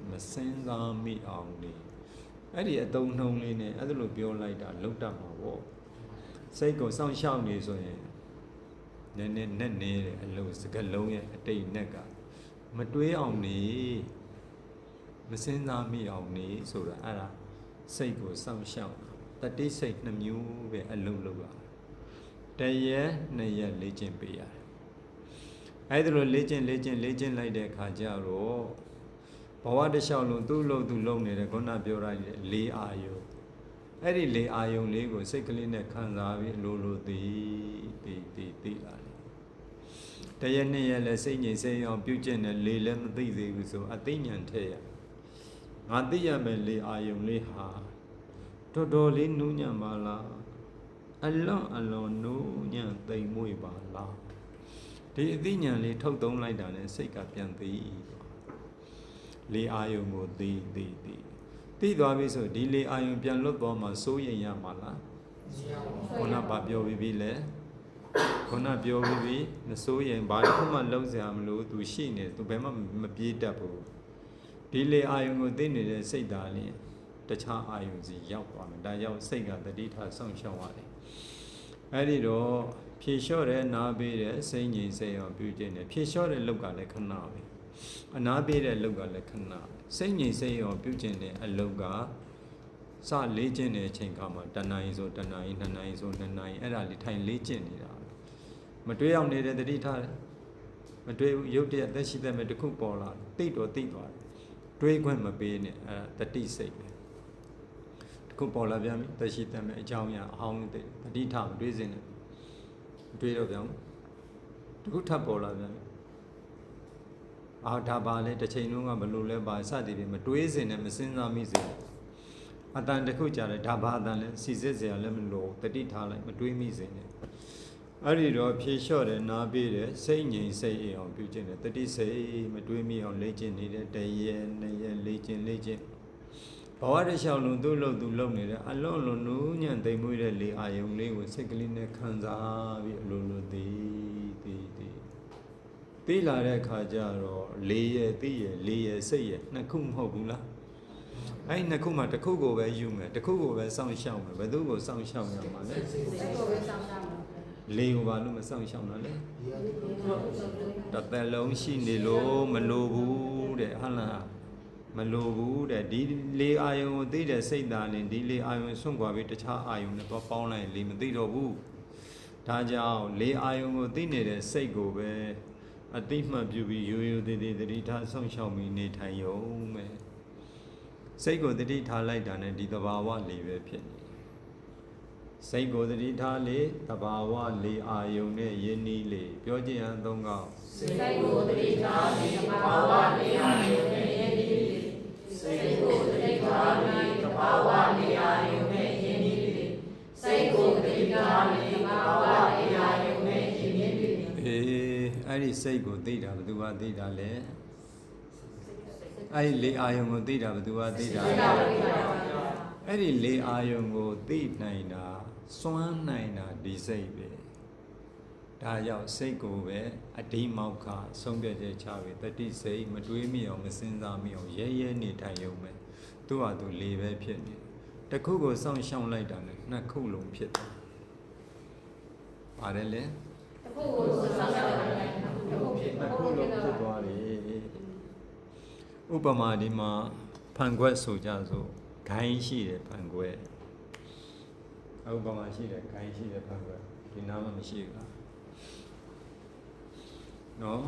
မစဉ်းစားမိအောင်နေအဲ့ဒီအတုံးနှုံးလေးနဲ့အဲ့ဒါလိုပြောလိုက်တာလောက်တတ်မှာပေါ့စိတ်ကိုစောင့်ရှောက်နေဆိုရင်နည်းနည်းနဲ့နေတယ်အလုံးစကလုံးရဲ့အတိတ်နဲ့ကမတွေးအောင်နေမစဉ်းစားမိအောင်နေဆိုတာအဲ့ဒါစိတ်ကိုစောင့်ရှောက်တတိစိတ်နှမျိုးပဲအလုံးလုံးပါတရက်နှစ်ရက်လေ့ကျင့်ပေးရတယ်အဲ့ဒါလိုလေ့ကျင့်လိုက်တဲ့အခါကျတော့ဘဝတစ်လျှောက်လုံးသူ့လို့သူလုံနေတဲ့ခုနပြောရတဲ့လေးအာယုအဲ့ဒီလေးအာယုလေးကိုစိတ်ကလေးနဲ့ခံစားပြီးလိုသိလာတယ်တရက်နှစ်ရက်လဲစိတ်ငြိမ်စိတ်အောင်ပြုကျင့်တယ်လေလည်းမသိသေးဘူးဆိုအသိဉာဏ်ထည့်ရငါသိရမယ်လေးအာယုလေးဟာတော်တော်လေးနူးညံ့ပါလားအလွန်နူးညံ့သိမ်မွေ့ပါလားဒီအသိဉာဏ်လေးထုတ်သုံးလိုက်တာနဲ့စိတ်ကပြန်သိလေအာယုံကိုသိသွားပြီဆိုဒီလေအာယုံပြန်လွတ်သွားမှစိုးရိမ်ရမှာလားခုနဘာပြောပြီးပြီလဲခုနပြောပြီးပြီမစိုးရိမ်ဘာလို့မှလုံးစရာမလိုသူရှိနေသူဘယ်မှမပြေးတတ်ဘူးဒီလေအာယုံကိုသိနေတဲ့စိတ်ဓာတ်လေးတခြားအာယုံစီရောက်သွားမယ်ဒါကြောင့်စိတ်ကတတိထားဆောင်ရှောက်ရတယ်အဲ့ဒီတော့ဖြေလျှော့တဲ့နားပေးတဲ့စိတ်ငြိမ်စိတ်အောင်ပြုကျင့်တယ်ဖြေလျှော့တဲ့လောက်ကလည်းခဏပဲအနာပေးတဲ့လောက်ကလည်းခဏစိတ်ငြိမ်စိတ်အောင်ပြုကျင့်တဲ့အလောက်ကစလေးကျင့်တဲ့အချိန်ခါမှာတဏှာရင်ဆိုတဏှာရင်နှစ်နာရီဆိုနှစ်နာရီအဲ့ဒါလေးထိုင်လေးကျင့်နေတာမတွေးအောင်နေတဲ့တတိထားတယ်မတွေးရုပ်တရက်သက်ရှိတဲ့မဲ့တစ်ခုပေါ်လာတိတ်တော့တိတ်သွားတယ်တွေးခွင့်မပေးနဲ့အဲ့တတိစိတ်ပဲခုပေါ်လာပြန်ပြီသက်ရှိတဲ့မဲ့အကြောင်းအရာအဟောင်းတဲ့တတိထားမတွေးစင်နဲ့တွေးတော့ပြန်တခုထပ်ပေါ်လာပြန်ပြီဒါပါလေတစ်ချိန်လုံးကဘလို့လဲပါစသည်ဖြင့်မတွေးစင်နဲ့မစင်စားမိစေအတန်တစ်ခုကြာတယ်ဒါဘာအတန်လဲစီစစ်စရာလည်းမလိုတတိထားလိုက်မတွေးမိစေနဲ့အဲ့ဒီတော့ဖြေလျှော့တယ်နားပေးတယ်စိတ်ငြိမ်စိတ်အေးအောင်ပြုကျင့်တယ်တတိစိတ်မတွေးမိအောင်လေ့ကျင့်နေတဲ့တရက်နှစ်ရက်လေ့ကျင့်ဘဝတစ်လျှောက်လုံးသူ့လို့သူလုံနေတယ်အလုံးလုံးနူးညံ့သိမ်မွေ့တဲ့လေအာယုံလေးကိုစိတ်ကလေးနဲ့ခံစားပြီးအလိုလိုသိလာတဲ့အခါကျတော့လေးရဲ့သိရဲ့လေးရဲ့စိတ်ရဲ့နှစ်ခုမဟုတ်ဘူးလားအဲ့နှစ်ခုမှတစ်ခုကိုပဲယူမယ်တစ်ခုကိုပဲစောင့်ရှောက်မယ်ဘယ်သူကိုစောင့်ရှောက်ရမှာလဲစိတ်ကိုပဲစောင့်ရှောက်မှာလေးကိုဘာလို့မစောင့်ရှောက်တာလဲတစ်သက်လုံးရှိနေလို့မလိုဘူးတဲ့ဟုတ်လားမလိုဘူးတဲ့ဒီလေအာယုံကိုသိတဲ့စိတ်သားနဲ့ဒီလေအာယုံဆွန့်ခွာပြီးတခြားအာယုံနဲ့တော့ပေါင်းလိုက်လေမသိတော့ဘူးဒါကြောင့်လေအာယုံကိုသိနေတဲ့စိတ်ကိုပဲအတိမှတ်ပြုပြီးရိုးရိုးသေးသေးတတိထားဆောင်ရှောက်ပြီးနေထိုင်ရုံပဲစိတ်ကိုတတိထားလိုက်တာနဲ့ဒီသဘာဝလေးပဲဖြစ်နေစိတ်ကိုတတိထားလေသဘာဝလေးအာယုံနဲ့ယဉ်နီးလေပြောကြည့်ရန်သုံးကောက်စိတ်ကိုတတိထားလေသဘာဝလေးအာယုံနဲ့ယဉ်နီးလေစိတ်ကိုတတိထားလေသဘာဝလေးအာယုံနဲ့ယဉ်နီးလေစိတ်ကိုတတိထားလေသဘာဝလေးအာယုံနဲ့ယဉ်နီးလေအဲ့ဒီစိတ်ကိုသိတာဘယ်သူကသိတာလဲအဲ့ဒီလေအာယုံကိုသိတာဘယ်သူကသိတာလဲအဲ့ဒီလေအာယုံကိုသိနိုင်တာစွမ်းနိုင်တာဒီစိတ်ပဲ ဒါကြောင့်စိတ်ကိုပဲအတိမောက္ခဆုံးဖြတ်ချက်ချပြီးတတိစိတ်မတွေးမိအောင်မစင်စားမိအောင်ရဲရဲနေထိုင်ရုံပဲသူ့ဟာသူလေပဲဖြစ်နေတစ်ခုကိုစောင့်ရှောက်လိုက်တာနဲ့နှစ်ခုလုံးဖြစ်တယ်ပါတယ်လေ တစ်ခုကိုစောင့်ရှောက်လိုက်တာတစ်ခုဖြစ် နှစ်ခုလုံးဖြစ်သွားတယ်ဥပမာဒီမှာဖန်ခွက်ဆိုကြဆိုဂိုင်းရှိတယ်ဖန်ခွက်ဥပမာရှိတယ်ဂိုင်းရှိတယ်ဖန်ခွက်ဒီနားမှာမရှိဘူးလားနော်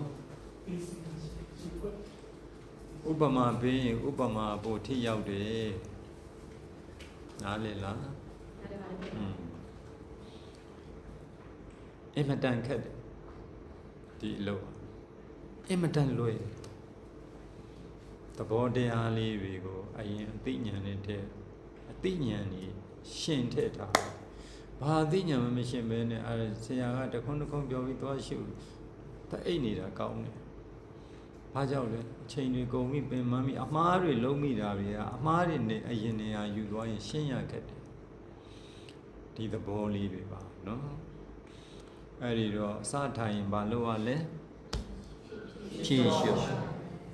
ဥပမာပေးရင်ဥပမာပို့ထိရောက်တယ်နားလေလားအင်မတန်ခက်တယ်ဒီအလုပ်အင်မတန်လွယ်သဘောတရားလေးတွေကိုအရင်အသိဉာဏ်နဲ့တဲ့အသိဉာဏ်นี่ရှင်းထည့်ထားဘာအသိဉာဏ်မှမရှင်းဘဲနဲ့အဲဆရာကတခွန်းတခွန်းပြောပြီးသွားရှုတအိတ်နေတာကောင်းတယ်ဘာကြောင့်လဲအချိန်တွေကုန်ပြီပင်မပြီအမှားတွေလုံးမိတာတွေကအမှားတွေနဲ့အရင်နေရာယူသွားရင်ရှင်းရခဲ့တယ်ဒီသဘောလေးတွေပါနော်အဲ့ဒီတော့အစထိုင်ရင်ဘာလို့ ရလဲဖြည့်ရှု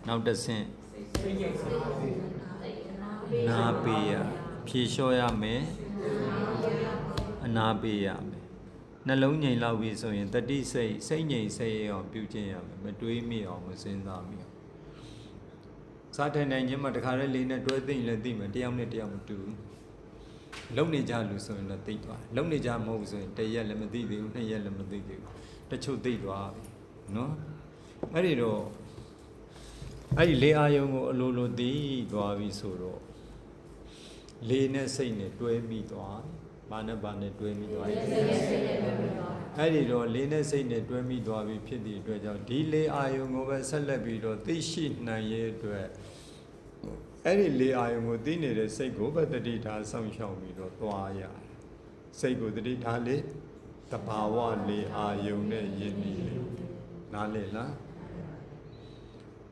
နောက်တစ်ဆင့်နာပေးရဖြည့်လျှော့ရမယ်အနာပေးရမယ်နှလုံးငြိမ်လောက်ပြီဆိုရင်တတိစိတ်ငြိမ်စိတ်အောင်ပြုကျင့်ရမယ်မတွေးမိအောင်မစဉ်းစားမိအောင်စားထိုင်နိုင်ခြင်းမှာတခါတည်းလေးနဲ့တွဲသိရင်လည်းသိမယ်တယောက်နဲ့တယောက်မတူဘူးလုံနေကြလူဆိုရင်လည်းသိသွားလုံနေကြမဟုတ်ဘူးဆိုရင်တစ်ရက်လည်းမသိသေးဘူးနှစ်ရက်လည်းမသိသေးဘူးတချို့သိသွားပြီနော်အဲ့ဒီတော့အဲ့ဒီလေအာယုံကိုအလိုလိုသိသွားပြီဆိုတော့လေနဲ့စိတ်နဲ့တွဲမိသွားဘာနဲ့ဘာနဲ့တွဲမိသွားအဲ့ဒီတော့လေနဲ့စိတ်နဲ့တွဲမိသွားပြီဖြစ်သည့်အတွက်ကြောင့်ဒီလေအာယုံကိုပဲဆက်လက်ပြီးတော့သိရှိနိုင်ရဲ့အတွက်အဲ့ဒီလေအာယုံကိုသိနေတဲ့စိတ်ကိုပဲတတိထားစောင့်ရှောက်ပြီးတော့သွားရစိတ်ကိုတတိထားလေတဘာဝလေအာယုံနဲ့ယဉ်နေလေနားလေလား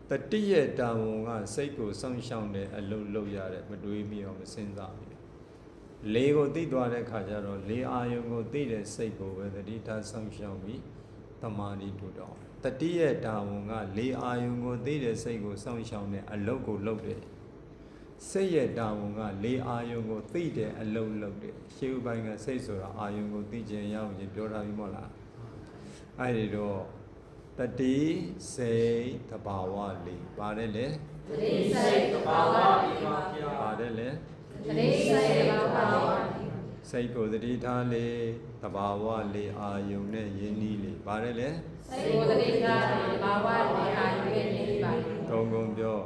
တတိယတာဝန်ကစိတ်ကိုစောင့်ရှောက်တဲ့အလုပ်လုပ်ရတယ်မတွေးမိအောင်မစဉ်းစားမိလေကိုသိသွားတဲ့ခါကျတော့လေအာယုံကိုသိတဲ့စိတ်ကိုပဲတတိထားစောင့်ရှောက်ပြီးတမာတိထူတော့တတိယတာဝန်ကလေအာယုံကိုသိတဲ့စိတ်ကိုစောင့်ရှောက်တဲ့အလုပ်ကိုလုပ်တယ်စိတ်ရဲ့တာဝန်ကလေအာယုံကိုသိတဲ့အလုပ်လုပ်တယ်ရှေးဥပိုင်းကစိတ်ဆိုတာအာယုံကိုသိခြင်းရအောင်ရင်ပြောထားပြီးမို့လားအဲ့ဒီတော့တတိစိတ်တဘာဝလေးပါတယ်လေတတိစိတ်တဘာဝလေးပါဗျာပါတယ်လေတတိစိတ်တဘာဝစိတ်ကိုတတိထားလေတဘာဝလေးအာယုံနဲ့ယဉ်နီးလေပါတယ်လေစိတ်ကိုတတိထားလေတဘာဝလေးအာယုံနဲ့ယဉ်နီးပါတုံးကုန်ပြော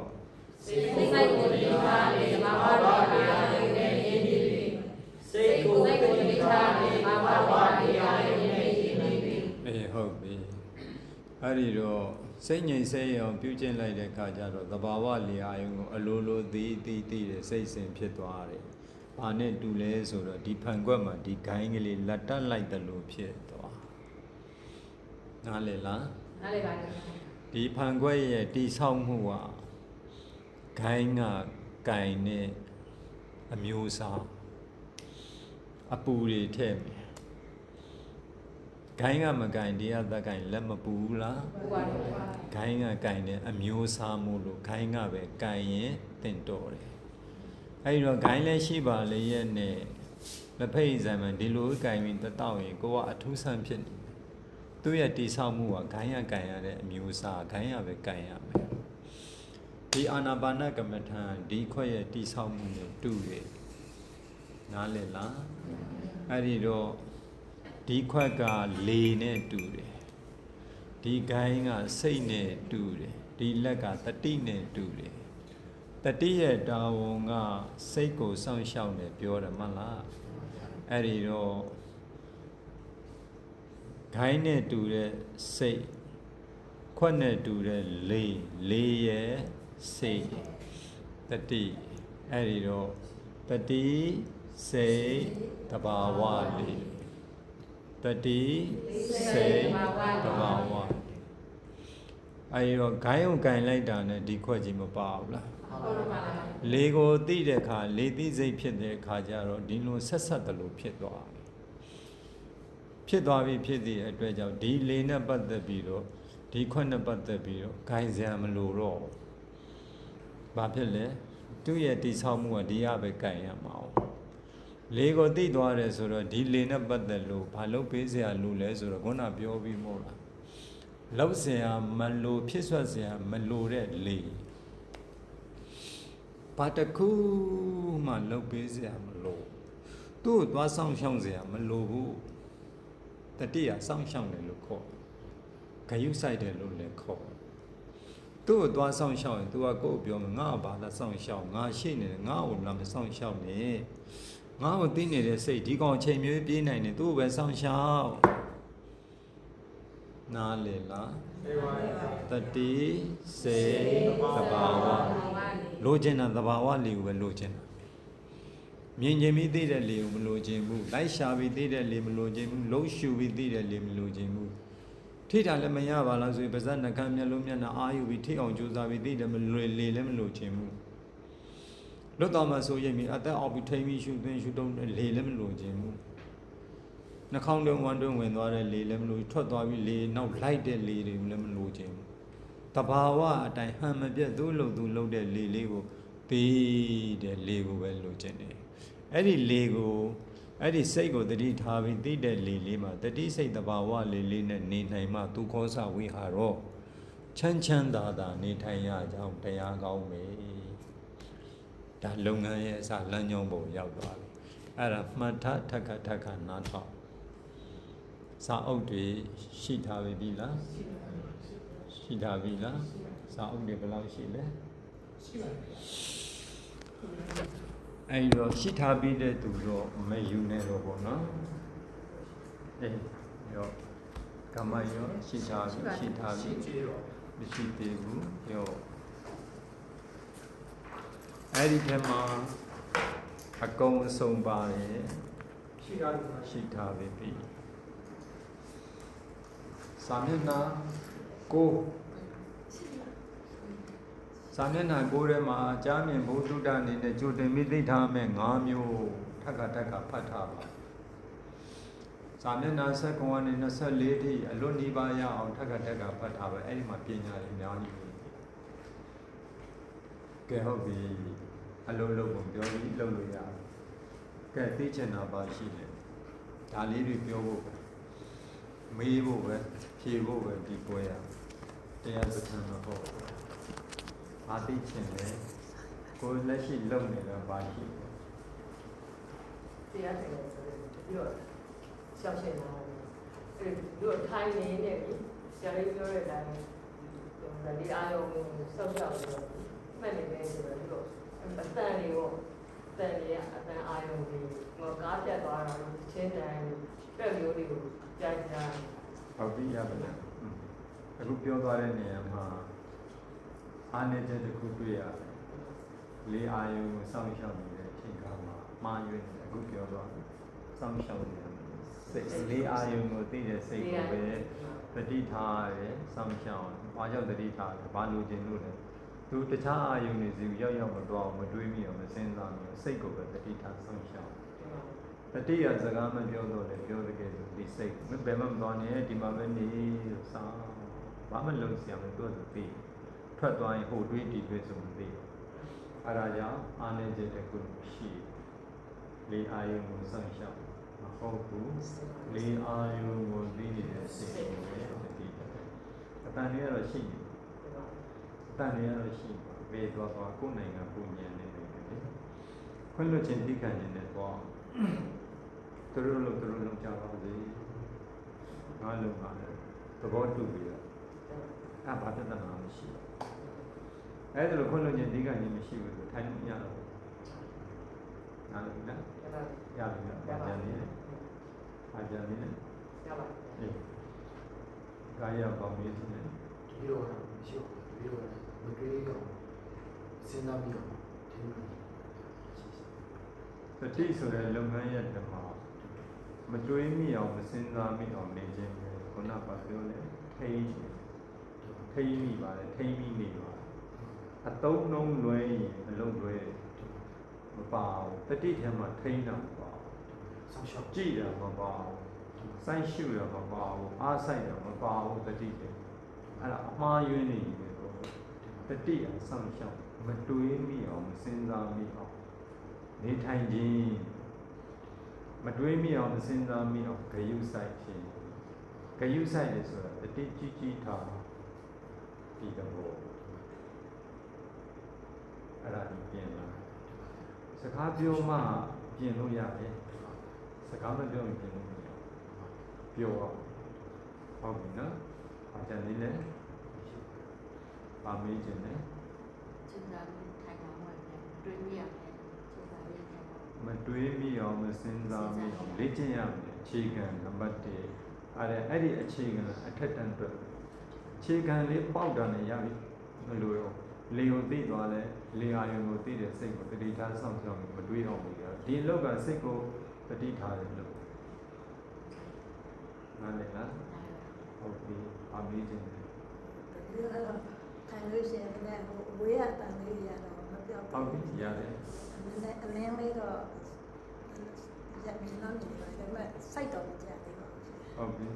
စိတ်ကိုတတိထားလေတဘာဝလေးအာယုံနဲ့ယဉ်နီးလေစိတ်ကိုတတိထားလေတဘာဝလေးအာယုံနဲ့ယဉ်နီးလေအေးဟုတ်ပြီအဲ့ဒီတော့စိတ်ငြိမ်စိတ်အောင်ပြုကျင့်လိုက်တဲ့အခါကျတော့သဘာဝလေအာယုံကိုအလိုလိုသိတဲ့စိတ်စဉ်ဖြစ်သွားတယ်။ဘာနဲ့တူလဲဆိုတော့ဒီဖန်ခွက်မှာဒီဂိုင်းကလေးလက်တက်လိုက်တယ်လို့ဖြစ်သွား။နားလေလား။နားလေပါဘူး။ဒီဖန်ခွက်ရဲ့တိဆောက်မှုကဂိုင်းကကင်နဲ့အမျိုးအစားအပူတွေထည့်မယ်ဂိုင်းကမကင်တရားသက်ကင်လက်မပူဘူးလားပူပါတယ်ဂိုင်းကကင်တဲ့အမျိုးအစားမို့လို့ဂိုင်းကပဲကင်ရင်တင်တော်တယ်အဲဒီတော့ဂိုင်းလည်းရှိပါလေရဲ့နဲ့လက်ဖိတ်ဇံမှဒီလိုကင်ပြီးတတောက်ရင်ကိုကအထူးဆန်းဖြစ်နေသူ့ရဲ့တိဆောက်မှုကဂိုင်းကကင်ရတဲ့အမျိုးအစားဂိုင်းကပဲကင်ရမယ်ဒီအာနာပါနကမ္မထာဒီခွက်ရဲ့တိဆောက်မှုနဲ့တူရဲ့နားလည်လားအဲ့ဒီတော့ဒီခွက်ကလေနဲ့တူတယ်ဒီဂိုင်းကစိတ်နဲ့တူတယ်ဒီလက်ကတတိနဲ့တူတယ်တတိရဲ့တာဝန်ကစိတ်ကိုစောင့်ရှောက်နေပြောတယ်မဟုတ်လားအဲ့ဒီတော့ဂိုင်းနဲ့တူတဲ့စိတ်ခွက်နဲ့တူတဲ့လေရဲ့စိတ်တတိအဲ့ဒီတော့တတိစိတ်တဘာဝလေးတတိစိတ်တဘာဝအဲဒီတော့ဂိုင်းကိုဂိုင်းလိုက်တာနဲ့ဒီခွက်ကြီးမပါဘူးလားဟုတ်ပါဘူးလေကိုသိတဲ့အခါလေသိစိတ်ဖြစ်တဲ့အခါကျတော့ဒီလိုဆက်တယ်လို့ဖြစ်သွားတယ် ဖြစ်သွားပြီဖြစ်သည့်အတွက်ကြောင့်ဒီလေနဲ့ပတ်သက်ပြီးတော့ဒီခွက်နဲ့ပတ်သက်ပြီးတော့ဂိုင်းစရာမလိုတော့ဘာဖြစ်လဲသူ့ရဲ့တိဆောက်မှုကဒီရပဲဂိုင်းရမှာ哦လေကိုသိသွားတယ်ဆိုတော့ဒီလေနဲ့ပတ်သက်လို့ဘာလို့ပေးစရာလိုလဲဆိုတော့ခုနပြောပြီးမို့လားလောက်စရာမလိုဖြစ်ဆွတ်စရာမလိုတဲ့လေဘာတခုမှလောက်ပေးစရာမလိုသူ့ကိုသွားဆောင်ရှောင်းစရာမလိုဘူးတတိယဆောင်ရှောင်းတယ်လို့ခေါ်ဂယုဆိုင်တယ်လို့လည်းခေါ်သူ့ကိုသွားဆောင်ရှောင်းရင် तू ကကိုယ်ပြောမှာငါ့ဘာလဲဆောင်ရှောင်းငါရှိနေတယ်ငါ့ကိုလာမဆောင်ရှောင်းနဲ့ငါ့ကိုသိနေတဲ့စိတ်ဒီကောင်ချိန်မျိုးပြေးနိုင်တယ်သူ့ကိုပဲဆောင်ရှောင်းနားလေလားတတိစေသဘာဝလိုချင်တာသဘာဝလေးကိုပဲလိုချင်တာမြင်ခြင်းပြီးသိတဲ့လေကိုမလိုချင်ဘူးလိုက်ရှာပြီးသိတဲ့လေမလိုချင်ဘူးလှုပ်ရှူပြီးသိတဲ့လေမလိုချင်ဘူးထိတာလည်းမရပါလားဆိုရင်ပါဇက်နှကမ်းမျက်လုံးမျက်နှာအာယူပြီးထိအောင်ကြိုးစားပြီးသိတယ်မလွယ်လေလည်းမလိုချင်ဘူးလွတ်တော်မှာဆိုရင်အသက်အောက်ပြီးထိမ့်ပြီးရှူသွင်းရှူတုံးလေလည်းမလိုချင်ဘူးနှာခေါင်းတွင်းဝမ်းတွင်းဝင်သွားတဲ့လေလည်းမလိုထွက်သွားပြီးလေနောက်လိုက်တဲ့လေတွေလည်းမလိုချင်ဘူးတဘာဝအတိုင်းဟန်မပြတ်သူ့လှုပ်တဲ့လေလေးကိုပေးတဲ့လေကိုပဲလိုချင်တယ်အဲ့ဒီလေကိုအဲ့ဒီစိတ်ကိုတတိထားပြီးသိတဲ့လေလေးမှာတတိစိတ်တဘာဝလေလေးနဲ့နေနိုင်မှသူခောစဝိဟာရောချမ်းချမ်းသာသာနေထိုင်ရကြောင်းတရားကောင်းပဲဒါလုပ်ငန်းရဲ့အစလမ်းကြောင်းပုံရောက်သွားပြီအဲ့ဒါမှတ်ထားထက်ခါနားထောင်စာအုပ်တွေရှိထားပြီလားရှိထားပြီလားစာအုပ်တွေဘယ်လောက်ရှိလဲရှိပါပြီအဲ့တော့ရှိထားပြီးတဲ့သူတော့မယူနဲ့တော့ပေါ့နော်အေးရောကမ္မရောရှိထားပြီမရှိသေးဘူးရောအဲ့ဒီထဲမှာအကုန်အစုံပါတယ်ရှိထားပြီစာမျက်နှာကိုစာမျက်နှာကိုထဲမှာကြားမြင်ဘုဒ္ဓအနေနဲ့ကြိုတင်ပြီးသိထားမဲ့၅မျိုးထက်ကဖတ်ထားပါစာမျက်နှာ7ကနေ24ထိအလွတ်နီးပါးရအောင်ထက်ကဖတ်ထားပဲအဲ့ဒီမှာပညာတွေအများကြီးကဲဟုတ်ပြီအလုံးလုံးကိုပြောပြီးလုပ်လို့ရတယ်ကဲသိချင်တာပါရှိတယ်ဒါလေးတွေပြောဖို့မေးဖို့ပဲဖြေဖို့ပဲဒီပွဲရတရားစခန်းတော့ဟုတ်ဘာသိချင်လဲကိုလက်ရှိလုပ်နေတာဘာရှိလဲတရားတယ်ပြီးတော့ရှောက်ရှင်လာတယ်အဲ့ဒီတို့ထိုင်နေနေပြီဆရာလေးပြောတဲ့အတိုင်းဒီအာယုံကိုစောက်ရှောက်ပြီးတော့မှတ်နေတယ်ဆိုတော့တို့အတန်လေးကိုတန်လေးအတန်အာယုံကြီးငေါကားပြတ်သွားတာလို့ချင်းတန်ပြက်မျိုးတွေကိုကြားဟုတ်ပြီရပါလားအခုပြောသွားတဲ့နေရာမှာအားနည်းချက်တစ်ခုတွေ့ရတယ်လေးအာယုံကိုစောင့်ရှောက်နေတဲ့အချိန်ကမှာမှားရွေးနေအခုပြောသွားစောင့်ရှောက်နေတယ်စိတ်လေးအာယုံကိုသိတဲ့စိတ်ကိုပဲတတိထားရတယ်စောင့်ရှောက်ဘာကြောင့်တတိထားလဲဘာလို့ခြင်းလို့လဲသူတခြားအာယုံတွေစီရောက်မသွားအောင်မတွေးမိအောင်မစဉ်းစားမိအောင်စိတ်ကိုပဲတတိထားစောင့်ရှောက်တတိယစကားမပြောတော့လေပြောတကယ်လို့ဒီစိတ်ဘယ်မှမသွားနဲ့ဒီမှာပဲနေလို့စောင့်ဘာမှလုပ်စရာမလိုသူ့သူသိထွက်သွားရင်ဟိုတွေးဒီတွေးဆိုမသိအဲ့ဒါကြောင့်အာနေချက်တစ်ခုရှိလေးအာယုံကိုစောင့်ရှောက်မဟုတ်ဘူးလေးအာယုံကိုသိနေတဲ့စိတ်ကိုပဲတတိအတန်တွေကတော့ရှိနေအတန်တွေကတော့ရှိဘယ်သွားကိုယ်နိုင်ငံပူညံနေတယ်ခွင့်လွှတ်ခြင်းသိခံခြင်းနဲ့သွားသူတို့လုံးကြပါစေငါလုံးပါလေသဘောတူပြီးတော့အဲ့ဘာပြဿနာမရှိဘူးအဲ့ဒါလိုခွင့်လွှတ်ခြင်းသိခံခြင်းမရှိဘူးဆိုထိုင်လို့မရတော့ဘူးနားလည်ပြီလားရပြီလားကြံနေတယ်ရပါကာယပေါင်းရေးတယ်ဒီလိုမရှိဘူးဒီလိုမတွေးတော့စဉ်းစားပြီးတော့ဒီလိုတတိဆိုတဲ့လုပ်ငန်းရဲ့ဓမ္မမတွေးမိအောင်မစဉ်းစားမိအောင်နေခြင်းပဲခုနကပြောလဲထိမိပါလေထိမိနေပါအတုံးလုံးလွဲရင်အလုံးလွဲမပါဘူးတတိထဲမှာထိန်းတာမပါဆောင်းရှောက်ကြည့်တာမပါဘူး စိုက်ရှုရမပါဘူးအားဆိုင်ရမပါဘူးတတိတယ်အဲ့ဒါအမှားယွင်းနေတယ်တော့တတိအဆောင်ရှောက်မတွေးမိအောင်မစဉ်းစားမိအောင်နေထိုင်ခြင်းမတွေးမိအောင်မစဉ်းစားမိအောင်ဂယုစိုက်ခြင်းဂယုစိုက်တယ်ဆိုတာတတိကြီးကြီးထားဒီတော့အဲ့ဒါကြီးပြင်လာစကားပြောမှပြင်လို့ရတယ်စကားမပြောရင်ပြင်လို့မရပြောဟုတ်ပြီနော်အကြံလေးလည်းပါမေးခြင်းနဲ့ ကျန်တာလည်းထိုင်အောင်ပါတွင်းရမယ်ကျန်တာလေးထိုင်အောင် မတွေးမိအောင်မစဉ်းစားမိအောင်လေ့ကျင့်ရမယ်အခြေခံနံပါတ်1အဲ့ဒီအခြေခံအထက်တန်းအတွက်အခြေခံလေးပေါက်တာနဲ့ရပြီမလို့ရောလေကိုသိသွားလဲလေအာယုံကိုသိတဲ့စိတ်ကိုတတိထားဆောင်ဆောင်မတွေးအောင်လို့ရဒီအလောက်ကစိတ်ကိုတတိထားတယ်လို့နားလည်လားဟုတ်ပြီအမေးခြင်း ထိုင်လို့ရှိရင်လည်းဝေးရတန်လေးရတော့မပြော ဟုတ်ပြီရတယ် အလင်းလေးတော့ရမြင်လို့နေတယ်ဒါပေမဲ့စိုက်တော့မကြသေးပါဘူး ဟုတ်ပြီ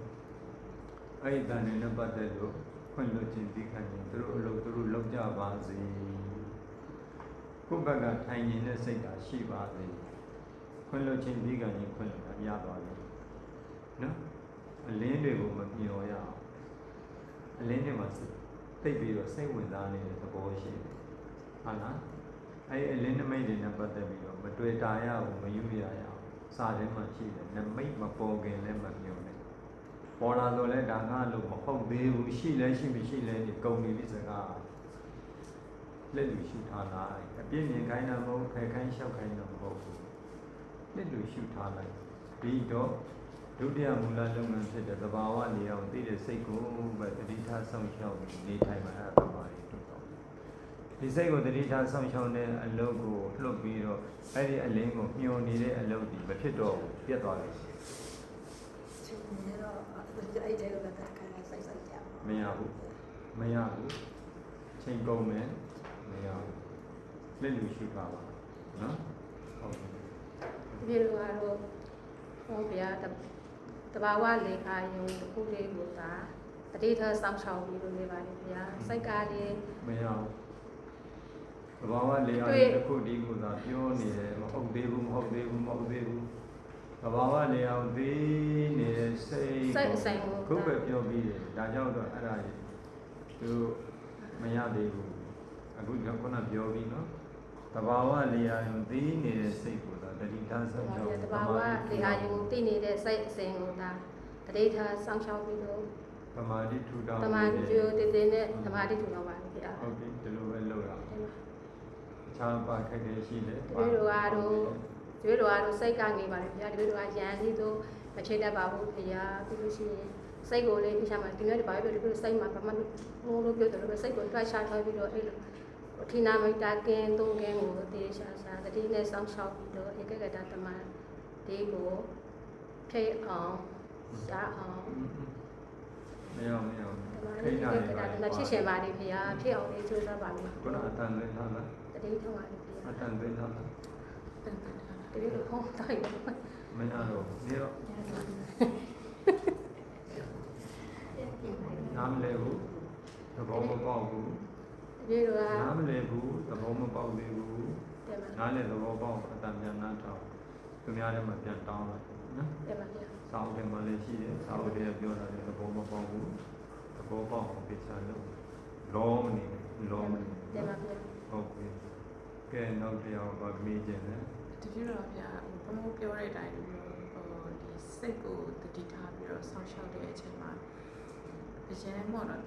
အဲ့ဒီတန်နဲ့ပတ်သက်လို့ခွင့်လွှတ်ခြင်းသိခံခြင်းသူတို့အလုပ်သူတို့လုပ်ကြပါစေကိုယ့်ဘက်ကထိုင်နေတဲ့စိတ်ဓာတ်ရှိပါစေခွင့်လွှတ်ခြင်းသိခံခြင်းခွင့်လွှတ်တာရပါလိမ့်နော်အလင်းတွေကိုမမျောရအောင်အလင်းတွေမှာသိပ်ပြီးတော့စိတ်ဝင်စားနေတဲ့သဘောရှိတယ်ဟုတ်လားအဲ့ဒီအလင်းနမိတ်တွေနဲ့ပတ်သက်ပြီးတော့မတွေ့တာရဘူးမယူရရအောင်စာထဲမှာရှိတယ်နမိတ်မပေါ်ခင်လည်းမမျောနဲ့ပေါ်လာတော့လဲဒါငါလို့မဟုတ်သေးဘူးရှိလဲရှိမရှိလဲဒီကုံနေပြီစကားလက်လူရှုထားလိုက်အပြည့်မြင်ခိုင်းတာမဟုတ်ဖယ်ခိုင်းလျှောက်ခိုင်းတာမဟုတ်ဘူးလက်လူရှုထားလိုက်ပြီးတော့ဒုတိယမူလလုပ်ငန်းဖြစ်တဲ့သဘာဝနေအောင်သိတဲ့စိတ်ကိုပဲတတိထားဆောင်ရှောက်နေထိုင်မှာအဲ့ဒါပါရီတို့တော့ဒီစိတ်ကိုတတိထားဆောင်ရှောက်တဲ့အလုပ်ကိုလှုပ်ပြီးတော့အဲ့ဒီအလင်းကိုမျောနေတဲ့အလုပ်ဒီမဖြစ်တော့ဘူးပြတ်သွားတယ် ချင်းနေတော့အဲ့ဒီကတည်းကစိုက်ကြပါ မရဘူးမရဘူးချိန်ကုန်မယ်မရဘူးလက်လူရှိပါပါနော်ဟုတ်ပြီ ဒီလိုကတော့ဟောဗျာတဘာဝလေအာယုံတစ်ခုလေးကိုသာတတိထစောင့်ရှောက်ပြီးလို့နေပါလေဗျာစိတ်ကားလေး မရဘူးသဘာဝလေယာဉ်တစ်ခုဒီကိုသာပြောနေတယ်မဟုတ်သေးဘူးမဟုတ်သေးဘူးမဟုတ်သေးဘူးသဘာဝလေယာဉ်သေးနေတဲ့စိတ်ခုပဲပြောပြီးတယ်ဒါကြောင့်တော့အဲ့ဒါကြီးသူမရသေးဘူးအခုကျွန်တော်ကပြောပြီးနော်သဘာဝလေယာဉ်သေးနေတဲ့စိတ်ကိုသာတတိထားဆောင်ရှောက် တဘာဝလေအာယုံသိနေတဲ့စိတ်အစဉ်ကိုသာတတိထစောင့်ရှောက်ပြီးလို့ သမာဓိထူထောင် တမာတိကျိုးတည်တည်နဲ့တမာတိထူထောင်ပါလေဗျာ ဟုတ်ပြီဒီလိုပဲလုပ်ရအောင်ချားပါခက်ခဲရှိတယ် ဒီလိုကတော့စိတ်ကနေပါလေဗျာဒီလိုကရန်လေးတို့မချိတ်တတ်ပါဘူးဗျာပြီးလို့ရှိရင်စိတ်ကိုလေးပြချမှာဒီနေ့ဒီဘာပဲဒီလိုစိတ်မှာဘာမှလို့ပြောတယ်လို့စိတ်ကိုတွက်ရှာထားပြီးတော့အဲ့လိုအထိနာမိတ်တာကင်းသုံးကင်းကိုတေးရှာရှာတတိနဲ့စောင့်ရှောက်ပြီးတော့ဧကဂတတမဒီကိုထိအောင်ရှာအောင် မရမရ ထိတ်တာလည်းဖြစ်ရှင်ပါလေဖေဟာဖြစ်အောင်လေးကြိုးစားပါမယ် ခုနအတန်လေးထားလား တတိထောက်ပါလေဖေဟာ အတန်လေးထားလား တတိကိုဟောတိုင်း မရတော့နေတော့နားမလဲဘူးသဘောမပေါက်ဘူး တတိက နားမလဲဘူးသဘောမပေါက်သေးဘူး တယ်မှာ နားလဲသဘောပေါက်အတန်ပြန်နားထောင်သူများထဲမှာပြန်တောင်းလိုက်နော် တယ်မှာဗျာ စာအုပ်ထဲမှာလည်းရှိတယ်စာအုပ်ထဲပြောတာလည်းသဘောမပေါက်ဘူးသဘောပေါက်အောင်ပြချလို့လောမနေလောမနေ တယ်မှာဗျာ ဟုတ်ပြီကဲနောက်တစ်ယောက်ပါမေးခြင်းနဲ့ တတိတော့ဗျာဘုံပြောတဲ့အတိုင်းဒီစိတ်ကိုတတိထားပြီးတော့ဆောင်းလျှောက်တဲ့အချိန်မှာအရင်မော်တော့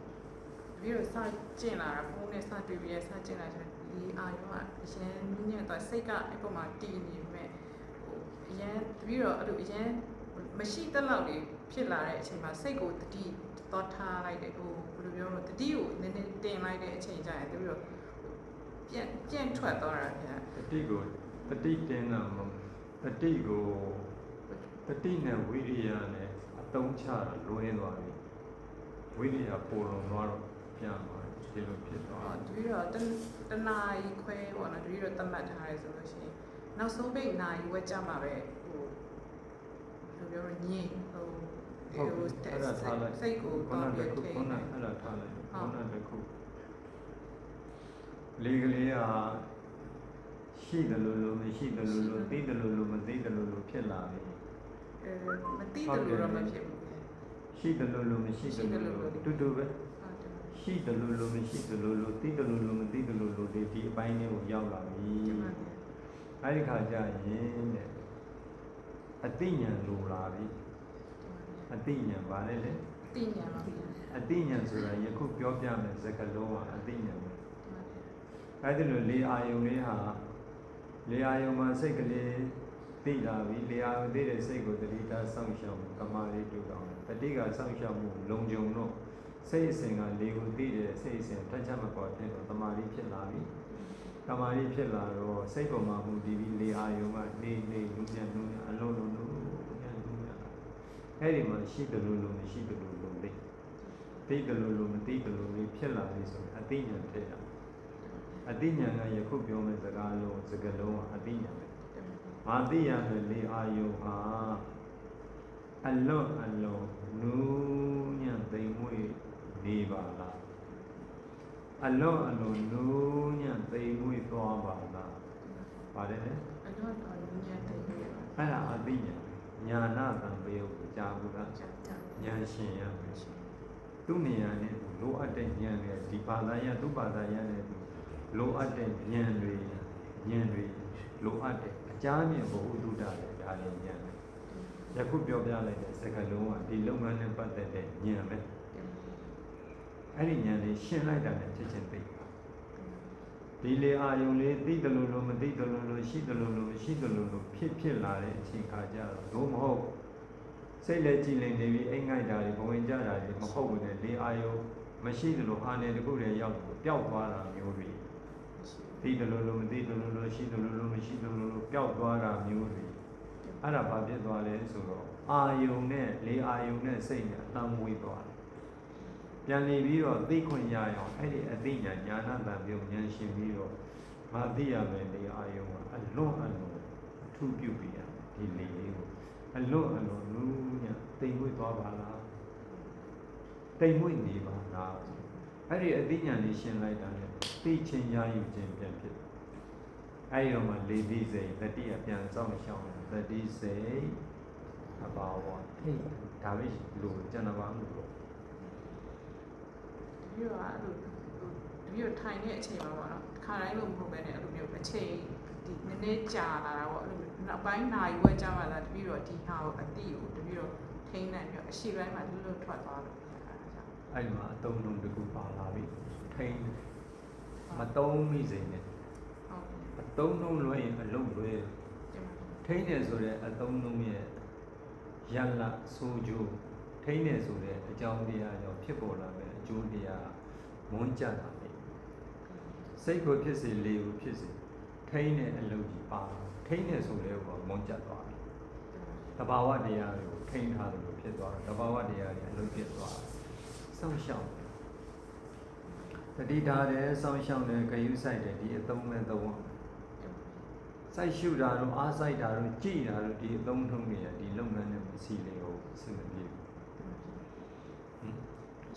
ပြီးတော့စကျင်လာတာဘုံနဲ့စတွေ့ပြီးစကျင်လာတယ်ဒီအာရုံကအရင်ညံ့တော့စိတ်ကအပေါ်မှာတည်နေမဲ့အရင်ပြီးတော့အဲ့လိုအရင်မရှိတဲ့လောက်လေးဖြစ်လာတဲ့အချိန်မှာစိတ်ကိုတတိတော့ထားလိုက်တယ်ဟိုဘယ်လိုပြောလို့တတိကိုနည်းနည်းတင်လိုက်တဲ့အချိန်ကျရင်ပြီးတော့ပြန်ထွက်သွားတာဗျာ တတိကိုတတိတင်းတာမဟုတ်တတိကိုတတိနဲ့ဝိရိယနဲ့အတုံးချတာလွဲသွားပြီဝိရိယပိုလုံသွားတော့ပြန်သွားဒီလိုဖြစ်သွား တပီတော့တနာရီခွဲပေါ့နော်တပီတော့သတ်မှတ်ထားရဲဆိုလို့ရှိရင်နောက်ဆုံးပိတ်နာရီဝက်ကြမှာပဲဟိုဘယ်လိုပြောလဲညင်ဟို ဟုတ်ပြီအဲ့ဒါထားလိုက် စိတ်ကို ခုန တော့ တ ပြီး ခု ထိ ခုနအဲ့ဒါထားလိုက်ခုနတခုလေးကလေးဟာရှိတယ်လို့မရှိတယ်လို့သိတယ်လို့မသိတယ်လို့ဖြစ်လာပြီ မတိတယ်လို့တော့မဖြစ်ဘူး ရှိတယ်လို့မရှိတယ်လို့တူတူပဲရှိတယ်လို့မရှိတယ်လို့သိတယ်လို့မသိတယ်လို့ဒီအပိုင်းလေးကိုရောက်လာပြီအဲ့ဒီခါကျရင်တဲ့အသိဉာဏ်လိုလာပြီအသိဉာဏ်ပါလေလေ တိညာပါဗျာ အသိဉာဏ်ဆိုတာယခုပြောပြမယ်စကားလုံးကအသိဉာဏ်ပဲအဲ့ဒီလိုလေအာယုံလေးဟာလေအာယုံမှာစိတ်ကလေးသိလာပြီလေအာယုံသိတဲ့စိတ်ကိုတတိတာစောင့်ရှောက်မှုကမာလေးတူအောင်တတိကစောင့်ရှောက်မှုလုံခြုံတော့စိတ်အစဉ်ကလေကိုသိတဲ့စိတ်အစဉ်ထက်ချက်မပေါ်တဲ့တော့တမာလေးဖြစ်လာပြီတမာလေးဖြစ်လာတော့စိတ်ပေါ်မှာမူတည်ပြီးလေအာယုံကနေလူညံ့အလုံးလုံးလူညံ့အဲ့ဒီမှာရှိတယ်လို့မရှိတယ်လို့သိတယ်လို့မသိတယ်လို့ဖြစ်လာပြီဆိုရင်အသိဉာဏ်ဖြစ်ရအသိဉာဏ်ကယခုပြောမယ့်စကားလုံးအသိဉာဏ်ပဲငါသိရမယ်လေအာယုံဟာအလွန်နူးညံ့သိမ်မွေ့နေပါလားအလွန်နူးညံ့သိမ်မွေ့သွားပါလားပါတယ်လေ အတော့တော့ညံ့တယ်ဗျာ အဲ့ဒါအသိဉာဏ်ညာနာတံပယုတ်ကြာဘူးလားဉာဏ်ရှင်ရမယ်သူ့နေရာနဲ့လိုအပ်တဲ့ဉာဏ်တွေဒီဘာသာရသူ့ဘာသာရနဲ့လိုအပ်တဲ့ဉာဏ်တွေလိုအပ်တဲ့အကြမ်းမြင်ဘုဟုတ္တတွေဒါလည်းဉာဏ်ပဲယခုပြောပြလိုက်တဲ့စကားလုံးကဒီလုပ်ငန်းနဲ့ပတ်သက်တဲ့ဉာဏ်ပဲအဲ့ဒီဉာဏ်လေးရှင်းလိုက်တာနဲ့ချက်ချင်းသိဒီလေအာယုံလေးသိတယ်လို့မသိတယ်လို့ရှိတယ်လို့မရှိတယ်လို့ဖြစ်လာတဲ့အချိန်ခါကျတော့မဟုတ်စိတ်လည်းကြည်လင်နေပြီးအိမ်ငိုက်တာတွေဘဝင်ကြတာတွေမဟုတ်ဘူးလေလေအာယုံမရှိတယ်လို့အာနယ်တခုတည်းရောက်ပျောက်သွားတာမျိုးတွေသိတယ်လို့မသိတယ်လို့ရှိတယ်လို့မရှိတယ်လို့ပျောက်သွားတာမျိုးတွေအဲ့ဒါဘာဖြစ်သွားလဲဆိုတော့အာယုံနဲ့လေအာယုံနဲ့စိတ်နဲ့အတန်းမွေးသွားတယ်ပြန်နေပြီးတော့သိခွင့်ရအောင်အဲ့ဒီအသိဉာဏ်ဉာဏတံပြုံဉာဏ်ရှင်ပြီးတော့မသိရမယ်လေအာယုံကအလွန်အထူးပြုပြီးရဒီလေလေးကိုအလွန်လူညတိမ်မွေ့သွားပါလားတိမ်မွေ့နေပါလားအဲ့ဒီအသိဉာဏ်လေးရှင်းလိုက်တာနဲ့သိချင်းရယူခြင်းပြန်ဖြစ်အဲ့ဒီတော့မှလေသိစိတ်တတိယပြန်စောင့်ရှောက်တတိစိတ်အပါဝထိတ်ဒါပဲလို့ကျန်တာပါလို့ပြီးတော့အဲ့လိုပြီးတော့ထိုင်တဲ့အချိန်မှာပေါ့နော်ခါတိုင်းလို့မဟုတ်ပဲねအဲ့လိုမျိုးအချိန်ဒီနည်းနည်းကြာလာတာပေါ့အဲ့လိုနောက်ပိုင်းနာရီဝက်ကြာလာတာတပြီးတော့ဒီဟာကိုအတိကိုတပြီးတော့ထိန်းနိုင်ပြီးတော့အရှိပိုင်းမှာလွတ်လွတ်ထွက်သွားလို့အဲ့မှာအတုံးလုံးတစ်ခုပါလာပြီထိန်းမတုံးမိစေနဲ့အတုံးလုံးလွှဲရင်အလုံးလွှဲထိန်းတယ်ဆိုတဲ့အတုံးလုံးရဲ့ရလဆိုးကျိုးထိန်းတယ်ဆိုတဲ့အကြောင်းတရားကြောင့်ဖြစ်ပေါ်လာမယ်အကျိုးတရားမွန်းကြတာပဲစိတ်ကိုဖြစ်စေလေကိုဖြစ်စေထိန်းတဲ့အလုပ်ကြီးပါထိန်းတယ်ဆိုတဲ့ဘောမွန်းကြသွားတယ်တဘာဝတရားတွေကိုထိန်းထားတယ်လို့ဖြစ်သွားတယ်တဘာဝတရားတွေအလုပ်ဖြစ်သွားတယ်စောင့်ရှောက်တတိထားတယ်စောင့်ရှောက်တယ်ဂယုဆိုင်တယ်ဒီအသုံးမဲ့သုံးစိုက်ရှုတာတော့အားစိုက်တာတော့ကြည်တာတော့ဒီအသုံးထုံးတွေဒီလုပ်ငန်းနဲ့မရှိလေဟုတ်အဆင်မပြေဘူး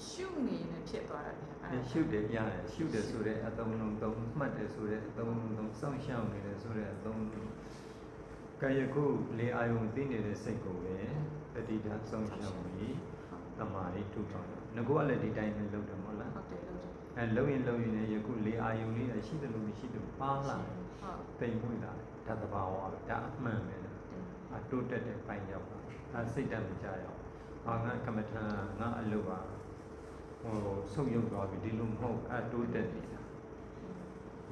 ရှုနေနေဖြစ်သွားတာဗျာရှုတယ်ရတယ်ရှုတယ်ဆိုတဲ့အသုံးလုံးသုံးမှတ်တယ်ဆိုတဲ့အသုံးလုံးသုံးစောင့်ရှောက်နေတယ်ဆိုတဲ့အသုံးလုံးကာယကုလေအာယုံသိနေတဲ့စိတ်ကိုပဲတတိထားစောင့်ရှောက်ပြီးတမာရီထူထောင်တယ်ငါကလည်းဒီတိုင်းပဲလုပ်တယ်မဟုတ်လားဟုတ်တယ်လို့အဲလုံရင်လည်းယခုလေအာယုံလေးရှိတယ်လို့မရှိတယ်ပါလာတိမ်မွေ့လာဒါသဘာဝဒါအမှန်ပဲအတိုးတက်တဲ့ပိုင်းရောက်တာဒါစိတ်တမ်းမကြရအောင်ငါကမ္မထာငါအလုပ်ပါဆုပ်ယုပ်သွားပြီဒီလိုမဟုတ်အတိုးတက်နေတာ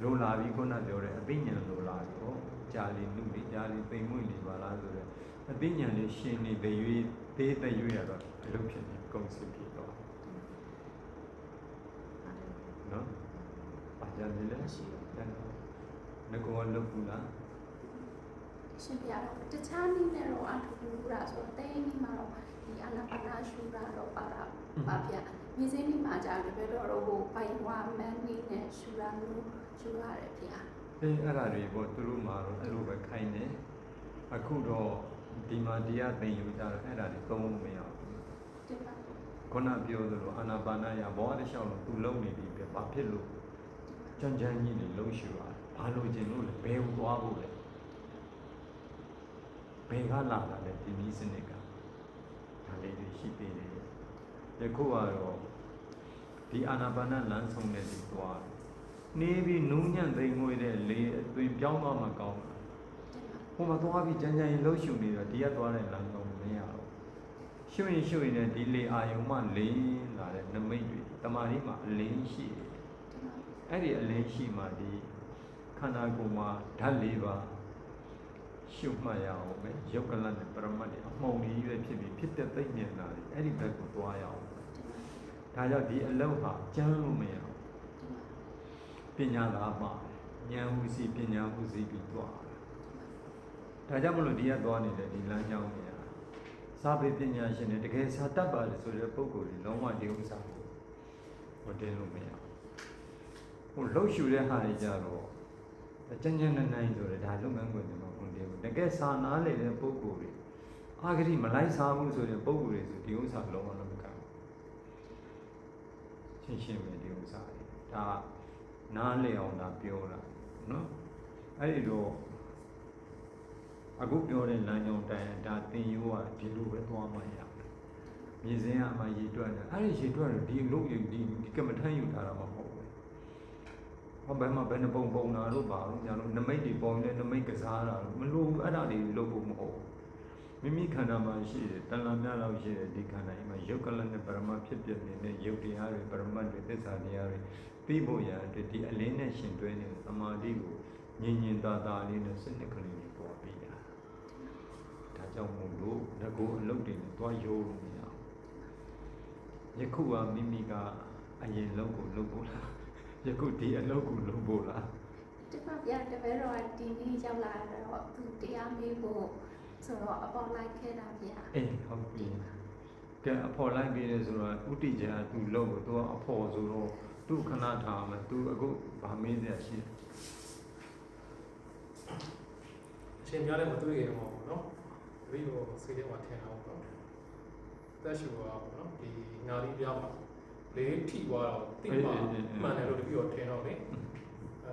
လိုလာပြီခုနပြောတဲ့အသိဉာဏ်လိုလာပြီဟောကြာလီနုလီကြာလီတိမ်မွေ့နေပါလားဆိုတော့အသိဉာဏ်လေးရှင်းနေတဲ့ရွေးသေးတဲ့ရွေးရတော့အလုပ်ဖြစ်နေကုန်စီဖြစ်သွားနော်။အားကြတယ်လေ။ငါကောလုပ်ဘူးလား ရှင်ပြတော့တခြားနည်းနဲ့တော့အထူးဘူးလားဆိုတော့တဲနည်းမှာတော့ဒီအနာပါနာရှူတာတော့ပါဗျာမြေစင်းနည်းမှာကြာတယ်ပဲတော့ဟိုပိုင်ဝါမန်နည်းနဲ့ရှူတာမျိုးရှူရတယ်ဗျာ ။အဲ့ဒါတွေပေါ့သူတို့မှာတော့အဲ့လိုပဲခိုင်းတယ်။အခုတော့ဒီမှာတရားသင်ယူကြတော့အဲ့ဒါတွေသုံးလို့မရဘူး တင်ပါ ခုနပြောသလိုအာနာပါနရဘောတစ်လျှောက်လုံးသူလုံနေပြီပဲဘာဖြစ်လို့ကြမ်းကြမ်းကြီးနေလှုပ်ရှူတာဘာလို့ကျင်လို့လဲဘယ်ကိုသွားဖို့လဲဘယ်ကလာတာလဲဒီနည်းစနစ်ကဒါလေးတွေရှိသေးတယ်ယခုကတော့ဒီအာနာပါနလမ်းဆုံးတဲ့ဒီသွားနေပြီးနူးညံ့သိမ်ငွေတဲ့လေအသွင်ပြောင်းသွားမှကောင်းတာဟိုမှာသွားပြီးကြမ်းကြမ်းကြီးလှုပ်ရှူနေတော့ဒီကသွားတဲ့လမ်းဆုံးမရတော့ရှုရင်နဲ့ဒီလေအာယုံမှလင်းလာတဲ့နမိတ်တွေတမာရီမှာအလင်းရှိတယ်အဲ့ဒီအလင်းရှိမှဒီခန္ဓာကိုယ်မှာဓာတ်၄ပါးရှုမှတ်ရအောင်ပဲယုတ်ကလတ်နဲ့ပရမတ်တွေအမှုံကြီးပဲဖြစ်ပြီးဖြစ်တဲ့သိဉာဏ်လာတယ်အဲ့ဒီဘက်ကိုသွားရအောင်ဒါကြောင့်ဒီအလုံးဟာကျမ်းလို့မရဘူးပညာသာမှဉာဏ်ဟုစီပညာဟုစီပြီးသွားဒါကြောင့်မလို့ဒီကသွားနေတဲ့ဒီလမ်းကြောင်းတွေစာပေပညာရှင်တွေတကယ်စာတတ်ပါတယ်ဆိုတဲ့ပုံကိုယ်တွေလုံးဝဒီဥစ္စာကိုဟိုတင်လို့မရဘူးဟိုလှုပ်ရှူတဲ့ဟာတွေကြတော့ကျဉ်းနိုင်ဆိုတဲ့ဒါလုပ်ငန်းခွင်တွေမှာဝင်တယ်တကယ်စာနာလေတဲ့ပုံကိုယ်တွေအာဂတိမလိုက်စားဘူးဆိုတဲ့ပုံကိုယ်တွေဆိုဒီဥစ္စာလုံးဝမကဘူးရှင်းပဲဒီဥစ္စာတွေဒါနားလေအောင်ဒါပြောတာနော်အဲ့ဒီတော့အခုပြောတဲ့လမ်းကြောင်းတိုင်းဒါသင်ယူကဒီလိုပဲသွားမှရမြေစင်းအမှရေတွက်တယ်အဲ့ဒီရေတွက်တယ်ဒီလုံးဒီကမ္မထမ်းယူထားတာမဟုတ်ဘူးဟောဘယ်မှာဘယ်နှပုံတာလို့ပါလို့ညာလို့နမိတ်တွေပုံနေနမိတ်ကစားတာလို့မလို့အဲ့ဒါတွေလုပ်ဖို့မဟုတ်မိမိခန္ဓာမှာရှိတယ်တဏ္ဍာများလောက်ရှိတယ်ဒီခန္ဓာကြီးမှာယုတ်ကလနဲ့ပရမဖြစ်ဖြစ်နေတဲ့ယုတ်တရားတွေပရမတ်တွေသစ္စာတရားတွေသိဖို့ရတဲ့ဒီအလင်းနဲ့ရှင်တွဲနေတဲ့သမာဓိကိုညင်ညင်သာသာလေးနဲ့စိတ်နဲ့ကလေးတွေပေါ်ပြီးတာဒါကြောင့်မို့လို့ငကိုအလုပ်တွေနဲ့တွားရိုးလို့မရဘူးယခုကမိမိကအရင်လုပ်ကိုလုပ်ဖို့လားယခုဒီအလုပ်ကိုလုပ်ဖို့လားဒီမှာပြတပည့်တော်ကဒီနေ့ရောက်လာတော့သူတရားမေးဖို့ဆိုတော့အပေါ်လိုက်ခဲ့တာဗျာအေးဟုတ်ပြီကဲအဖော်လိုက်ပြီးလဲဆိုတော့ဥတီကြာသူလုပ်ကိုသူကအဖော်ဆိုတော့သူခဏထားမယ်သူအခုဗာမေးစရာရှိတယ်အရှင်ပြလည်းမတွေ့ရမှာပေါ့နော်တပည့်တော်စိတ်ထဲမှာထင်တာပေါ့နော်သက်ရှူပါပေါ့နော်ဒီနာရီပြမှာလေးထိသွားတော့တိမှမှန်တယ်လို့တပည့်တော်ထင်တော့လေ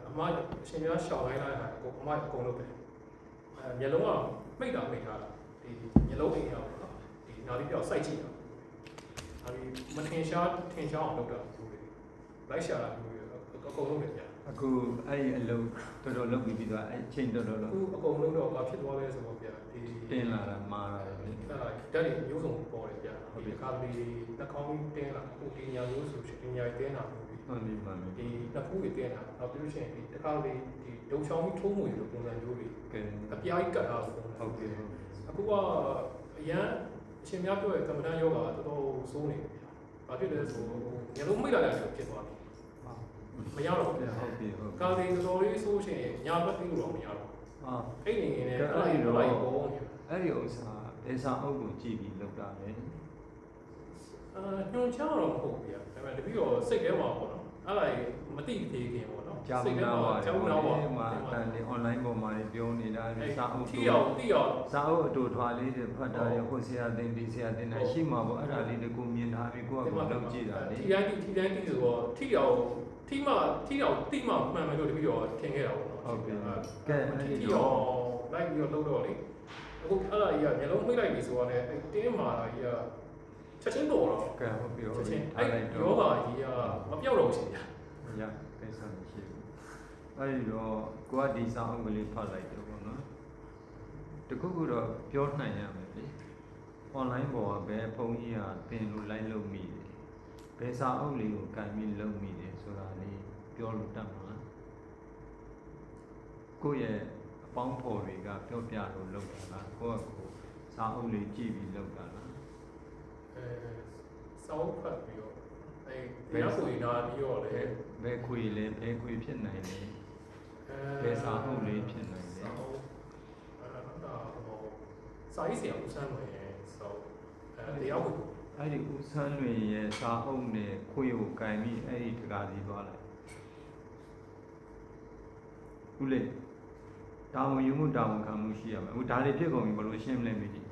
အမအရှင်ပြရှောင်းလိုက်လိုက်တာကိုအမအကုန်လုပ်တယ်မျက်လုံးကမိတ်ထားဒီမျက်လုံးအိမ်အောင်ပေါ့နော်ဒီနာရီပြောက်စိုက်ကြည့်တာအဲဒီမထင်ရှားအောင်လုပ်တာဆိုလေလိုက်ရှာတာမျိုးအကုန်လုပ်တယ်ဗျာအခုအဲ့ဒီအလုံးတော်တော်လုပ်ပြီးတော့အဲ့ချိန်တော်တော်အခုအကုန်လုံးတော့ဘာဖြစ်သွားလဲဆိုတော့ဗျာဒီတင်းလာတာမာတာလေဓာတ်တွေမျိုးစုံပေါ်တယ်ဗျာဒီကာလီနှာခေါင်းတင်းလာအခုဒီညာမျိုးဆိုရှင်ဒီညာတင်းလာပြီမှန်ပြီဒီနှစ်ခုတွေတင်းလာနောက်ပြီးလို့ရှိရင်ဒီတစ်ခါလေဒီဒုံချောင်းကြီးထုံးမွေလို့ပုံစံမျိုးတွေကဲအပြားကြီးကတ်ထားလို့ဟုတ်ကဲ့အခုကအရန်အရှင်များပြောတဲ့ကမ္မဋ္ဌာန်းယောဂတော်တော်စိုးနေတယ်ဗျာဘာဖြစ်လဲဆိုညလုံးမိတ်လာတယ်ဆိုဖြစ်သွားပြီမရတော့ဘူးဟုတ်ပြီဟုတ်ကာလီတော်လေးဆိုရှင်ညာဘက်ပြီးလို့တော့မရတော့အဲ့နေနေနဲ့အဲ့ဒီတော့အဲ့ဒီဥစ္စာဒေသအုပ်ကိုကြည့်ပြီးလောက်တာလေညွန်ချတော့မဟုတ်ဘူးဗျာဒါပေမဲ့တပည့်တော်စိတ်ထဲမှာပေါ့နော်အဲ့ဒါမသိသေးခင်ပေါ့နော်စိတ်ထဲမှာကျောင်းနာပါမှာအတန်ဒီ online ပေါ်မှာပြောနေတာဒီစာအုပ်တိအောင်စာအုပ်အတူထွာလေးတွေဖတ်တာရဟိုဆရာတင်ဒီဆရာတင်တာရှိမှာပေါ့အဲ့ဒါလေးတွေကိုမြင်ထားပြီးကိုယ့်အကူလုပ်ကြည့်တာလေထီတိုင်းဆိုတော့ထီအောင်တိမှမှန်မယ်လို့တပည့်တော်ထင်ခဲ့တာပေါ့နော်ဟုတ်ကဲ့ကဲအဲ့ဒီတော့လိုက်ပြီးတော့လှုပ်တော့လေအခုအဲ့ဒါကြီးကမျိုးလုံးမှိတ်လိုက်ပြီဆိုတော့လည်းတင်းမာတာကြီးကချက်ချင်းတော့ကဲဟုတ်ပြီဟုတ်ပြီအဲ့ယောဂါကြီးကမပြောက်တော့ဘူးရှင်ဗျာရကိစ္စမရှိဘူးအဲ့ဒီတော့ကိုကဒီစာအုပ်ကလေးဖတ်လိုက်တယ်ပေါ့နော်တခုခုတော့ပြောနိုင်ရမယ်လေ online ပေါ်ကဘယ်ဖုန်းကြီးကသင်လို့လိုက်လုပ်မိတယ်ဘယ်စာအုပ်လေးကိုကန်ပြီးလုပ်မိတယ်ဆိုတာလေးပြောလို့တတ်မှာလားကိုယ့်ရဲ့အပေါင်းဖော်တွေကပြောပြလို့လုပ်တာလားကိုယ့်ကစာအုပ်လေးကြည့်ပြီးလုပ်တာလားစာအုပ်ဖတ်ပြီးတော့တရားကိုနာပြီးတော့လေဘယ်ခွေလဲဘယ်ခွေဖြစ်နိုင်လဲဘယ်စာအုပ်လေးဖြစ်နိုင်လဲစာရေးဆရာဦးဆန်းဝင်ရဲ့စာတရားကိုအဲ့ဒီဦးဆန်းလွင်ရဲ့စာအုပ်နဲ့ခွေကိုကင်ပြီးအဲ့ဒီတကားစီသွားလိုက်ဦးလေးတာဝန်ယူမှုတာဝန်ခံမှုရှိရမယ်အခုဒါတွေဖြစ်ကုန်ပြီဘယ်လိုရှင်းမလဲမသိဘူး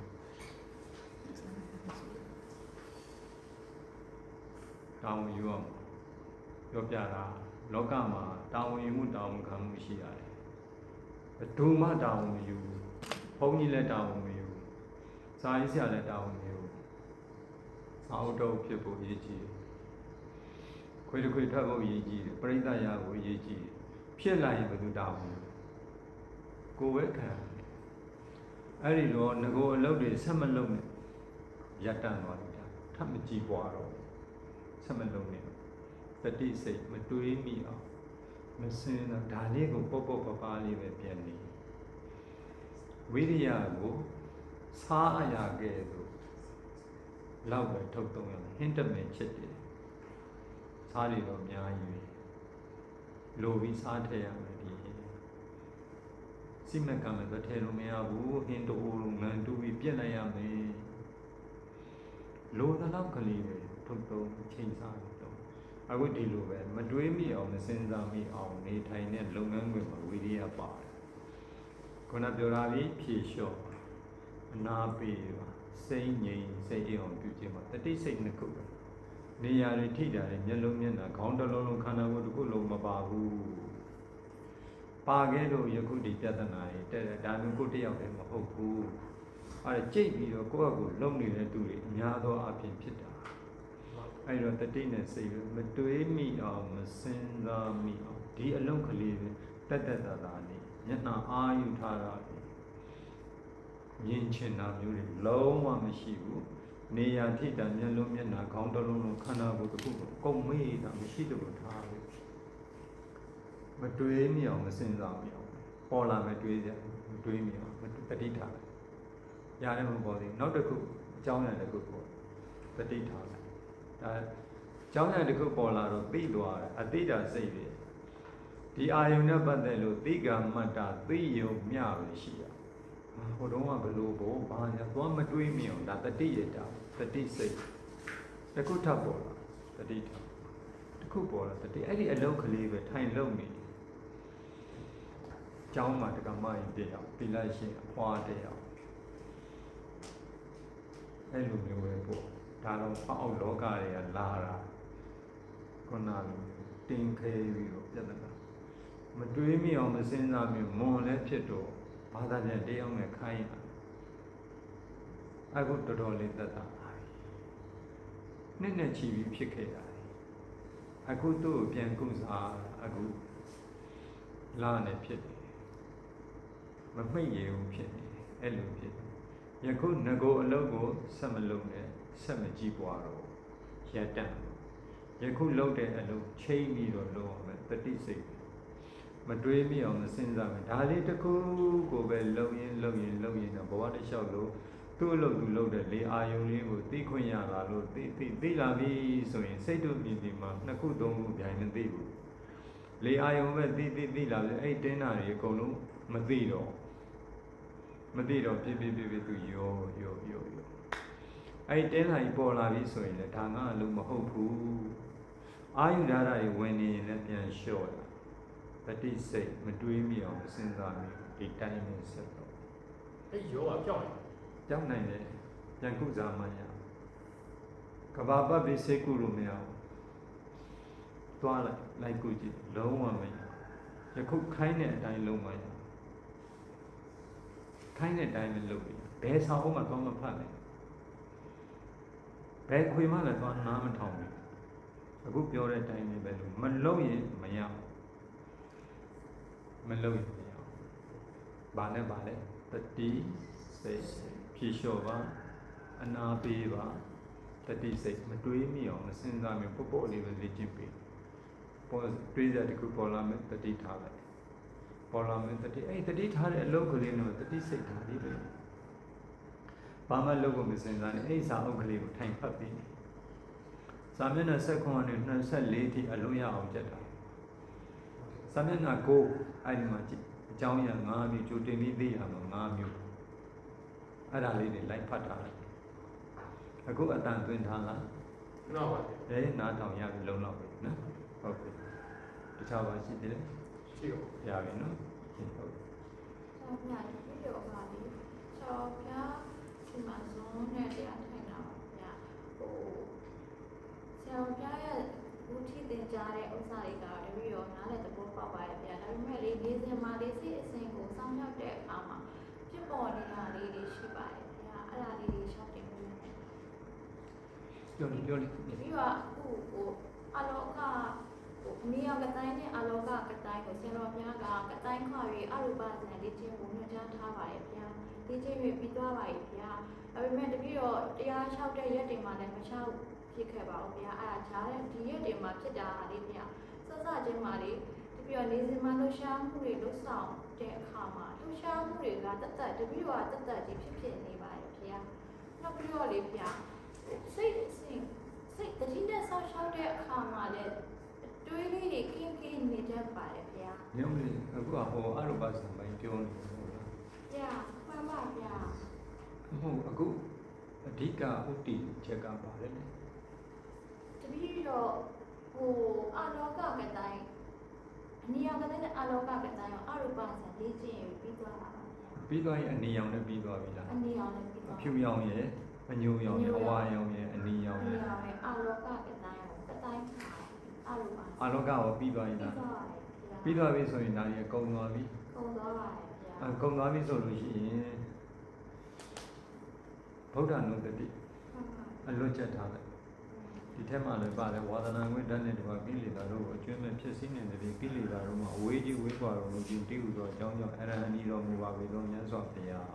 တာဝန်ယူအောင်ပြောပြတာလောကမှာတာဝန်ယူမှုတာဝန်ခံမှုရှိရတယ်ဘယ်သူမှတာဝန်မယူဘုန်းကြီးလည်းတာဝန်မယူစာရေးဆရာလည်းတာဝန်မယူစာအုပ်တော်ဖြစ်ဖို့အရေးကြီးတယ်ခွေးတစ်ခွေးထွက်ဖို့အရေးကြီးတယ်ပြိဿရာကိုအရေးကြီးတယ်ဖြစ်လာရင်ဘယ်သူတာဝန်ယူကိုယ်ပဲခံအဲ့ဒီတော့ငကိုအလုပ်တွေဆက်မလုပ်နဲ့ရပ်တန့်သွားတယ်ထပ်မကြည့်ပွားတော့ဆက်မလုပ်နဲ့တတိစိတ်မတွေးမိအောင်မစင်တော့ဒါလေးကိုပေါ့ပေါ့ပါပါလေးပဲပြန်နေဝိရိယကိုစားအရာကဲ့သို့လောက်ပဲထုတ်သုံးရမယ်ဟင်းတမင်ချစ်တယ်စားတွေတော့အများကြီးလိုပြီးစားထည့်ရမယ်ဒီစိမကံမဲ့တော့ထည့်လို့မရဘူးဟင်းတိုးလုံးလန်တူပြီးပြက်လိုက်ရမယ်လိုတဲ့လောက်ကလေးပဲထုတ်သုံးချိန်စားတော့အခုဒီလိုပဲမတွေးမိအောင်မစင်စားမိအောင်နေထိုင်တဲ့လုပ်ငန်းခွင်မှာဝိရိယပါတယ်ခုနပြောတာပြီးဖြည့်လျှော့အနာပေးပါစိတ်ငြိမ်စိတ်အောင်ပြုခြင်းမှာတတိစိတ်နှစ်ခုပဲနေရာတွေထိတာတွေမျက်လုံးမျက်နှာခေါင်းတစ်လုံးလုံးခန္ဓာကိုယ်တစ်ခုလုံးမပါဘူးပါခဲ့လို့ယခုဒီပြဿနာတွေတဲ့ဒါမျိုးကိုတယောက်တည်းမဟုတ်ဘူးအဲ့ဒါကြိတ်ပြီးတော့ကိုယ့်အကူလုံနေတဲ့သူတွေအများသောအဖြစ်ဖြစ်တာအဲ့တော့တတိနဲ့စိတ်ပဲမတွေးမိအောင်မစင်စားမိအောင်ဒီအလုံးကလေးပဲတက်တက်တာတာနေမျက်နှာအာယူထားတာမြင်ချင်တာမျိုးတွေလုံးဝမရှိဘူးနေရာထိတာမျက်လုံးမျက်နှာခေါင်းတစ်လုံးလုံးခန္ဓာကိုယ်တစ်ခုကုန်မေးတာမရှိတော့ဘူးထားဘူးမတွေးမိအောင်မစင်စားမိအောင်ပေါ်လာမယ်တွေးကြမတွေးမိအောင်တတိထားလိုက်ရတယ်မပေါ်သေးနောက်တစ်ခုအကြောင်းရတစ်ခုပေါ်တတိထားလိုက်ဒါကျောင်းရတစ်ခုပေါ်လာတော့သိသွားတယ်အတိတာစိတ်တွေဒီအာယုန်နဲ့ပတ်သက်လို့သိကမတ္တသိယုံမျှပဲရှိရဟိုတုန်းကဘလို့ဘောဘာညာသွားမတွေးမြင်အောင်ဒါတတိရတာတတိစိတ်တစ်ခုထပ်ပေါ်လာတတိထားတစ်ခုပေါ်လာတတိအဲ့ဒီအလုံးကလေးပဲထိုင်လုံနေကျောင်းမှာတက္ကမရင်တယောက်ပြလိုက်ရှင်အဖွာတယောက်အဲ့လိုမျိုးပဲပေါ့ဒါတော့အောက်လောကတွေကလာတာခုနလိုတင်ခဲပြီးတော့ပြဿနာမတွေးမိအောင်မစင်စားမိမွန်လည်းဖြစ်တော့ဘာသာပြန်တရားနဲ့ခိုင်းရအခုတော်တော်လေးသက်သာပါပြီနှစ်ချီပြီးဖြစ်ခဲ့တာအခုသူ့ကိုပြန်ကုစားအခုလာနဲ့ဖြစ်တယ်မမှိတ်ရဘူးဖြစ်နေအဲ့လိုဖြစ်ယခုငကိုအလုပ်ကိုဆက်မလုပ်နဲ့ဆက်မကြည့်ပွားတော့ရပ်တန့်ယခုလုပ်တဲ့အလုပ်ချိန်ပြီးတော့လုပ်အောင်မယ်တတိစိတ်မတွေးမိအောင်မစဉ်းစားမယ်ဒါလေးတစ်ခုကိုပဲလုပ်ရင်တော့ဘဝတစ်လျှောက်လို့သူ့အလုပ်သူလုပ်တဲ့လေအာယုံလေးကိုသိခွင့်ရတာလို့သိလာပြီဆိုရင်စိတ်တို့မြင်ဒီမှာနှစ်ခုသုံးခုပြိုင်မသိဘူးလေအာယုံပဲသိလာပြီအဲ့တင်းတာတွေအကုန်လုံးမသိတော့ပြပြသူရောအဲ့တင်းလာကြီးပေါ်လာပြီဆိုရင်လည်းဒါငါအလုံးမဟုတ်ဘူးအာယုဓာတ်တွေဝင်နေရင်လည်းပြန်လျှော့တာတတိစိတ်မတွေးမိအောင်စဉ်းစားမိဒီတိုင်းနဲ့ဆက်တော့အဲ့ယောဂပြောင်းကြောက်နိုင်တယ်ပြန်ကုစားမှရကဘာပတ်ပြီးစိတ်ကုလို့မရဘူးသွားလိုက်ကုကြည့်လုံးဝမရယခုခိုင်းတဲ့အတိုင်းလုံးမရခိုင်းတဲ့အတိုင်းမလုပ်ဘူးဘယ်ဆောင်မှသွားမဖတ်နိုင်ဘယ်ခွေမှလည်းသွားနားမထောင်ဘူးအခုပြောတဲ့အတိုင်းပဲလို့မလုပ်ရင်မရမလုပ်ရင်မရဘာနဲ့ပါလဲတတိစိတ်ဖြေလျှော့ပါအနာပေးပါတတိစိတ်မတွေးမိအောင်မစဉ်းစားမိပေါ့လေးပဲလေ့ကျင့်ပေးပေါ်တွေးတဲ့တခုပေါ်လာမယ်တတိထားလိုက်ပေါ်လာမယ်တတိအဲ့တတိထားတဲ့အလုပ်ကလေးတော့တတိစိတ်ထားလေးပဲဘာမှလုပ်ဖို့မစဉ်းစားနဲ့အဲ့စာအုပ်ကလေးကိုထိုင်ဖတ်ပြီးစာမျက်နှာ16နဲ့24ထိအလုံးရအောင်ကြက်တာစာမျက်နှာ9အဲ့ဒီမှာကြည့်အကြောင်းရ5မျိုးကြိုတင်ပြီးသိရမှာ5မျိုးအဲ့ဒါလေးတွေလိုက်ဖတ်ထားလိုက်အခုအတန်သွင်းထားလားနောက်ပါနားထောင်ရပြီလုံးလောက်ပြီနော်ဟုတ်ပြီတခြားပါရှိသေးတယ်ရှိတော့ရပြီနော်ဟုတ်ဆောင်းပြပြီးတော့ပါလေဆောင်းပြဒီမှာဇုံးနဲ့တရားထိုင်တာဗျာဟိုဆောင်းပြရဲ့ ကြားတဲ့ဥစ္စာတွေကတော့တပည့်တော်နားလည်းသဘောပေါက်ပါရဲ့ဗျာဒါပေမဲ့လေနေစဉ်မှာလေးစိတ်အစဉ်ကိုစောင့်ရောက်တဲ့အခါမှာဖြစ်ပေါ်နေတာလေးတွေရှိပါတယ်ဗျာအဲ့ဒါလေးတွေရှောက်တင်ဖို့လည်းပြောလိတပည့်တော်အခုအလောကအမေရောကတိုင်းနဲ့အလောကကတိုင်းကိုဆင်တော်များကတိုင်းခွာ၍အရူပဇံလေးချင်းကိုညွှန်ကြားထားပါရဲ့ဗျာလေးချင်း၍ပြီးသွားပါရဲ့ဗျာဒါပေမဲ့တပည့်တော်တရားလျှောက်တဲ့ရက်တွေမှာလည်းမလျှောက်ဖြစ်ခဲ့ပါဘူးဗျာအဲ့ဒါကြားတဲ့ဒီရက်တွေမှာဖြစ်တာလေးဗျာစစချင်းမှာလေးတပည့်တော်နေစဉ်မှာလှူရှားမှုတွေလှူဆောင်တဲ့အခါမှာလှူရှားမှုတွေကတသက်တပည့်တော်တသက်ကြီးဖြစ်နေပါရဲ့ဗျာနောက်ပြီးတော့လေးဗျာစိတ်တတိနဲ့ဆောက်ရှောက်တဲ့အခါမှာလည်းတွေးလေးတွေကင်းနေတတ်ပါတယ်ဗျာညောင်လေးအခုဟောအရုပ္ပစံပိုင်းပြောနေတယ်ဟုတ်လားဗျာမှန်ပါဗျာဟုတ်အခုအဓိကဥတီချက်ကပါတယ်လေတပည့်တော့အလောကကတိုင်းအနိယကတိုင်းနဲ့အလောကကတိုင်းရောအရူပဇံလေးချင်းပြီးသွားပါဗျာပြီးသွားရင်အနိယောင်နဲ့ပြီးသွားပြီလားအနိယောင်နဲ့ပြီးသွားအဖြူရောင်ရဲ့အညိုရောင်ရဲ့အဝါရောင်ရဲ့အနီရောင်ရဲ့အလောကကတိုင်းရောကတိုင်းအရူပအလောကရောပြီးသွားရင်လားပြီးသွားပြီဆိုရင်ဒါကြီးကုန်သွားပြီကုန်သွားပါတယ်ဗျာကုန်သွားပြီဆိုလို့ရှိရင်ဗုဒ္ဓနုတတိအလွတ်ချက်ထားလိုက်ဒီထက်မှလည်းပါတယ်ဝါဒနာငွေတန်းတဲ့ဒီမှာကိလေသာတို့အကျွမ်းမဲ့ဖြစ်စည်းနေတဲ့ဒီကိလေသာတို့မှာအဝေးကြီးဝေးကွာတော်လို့ဒီတိဟုသောအကြောင်းကြောင့်အရဟံဤတော်မူပါပေသောမြတ်စွာဘုရား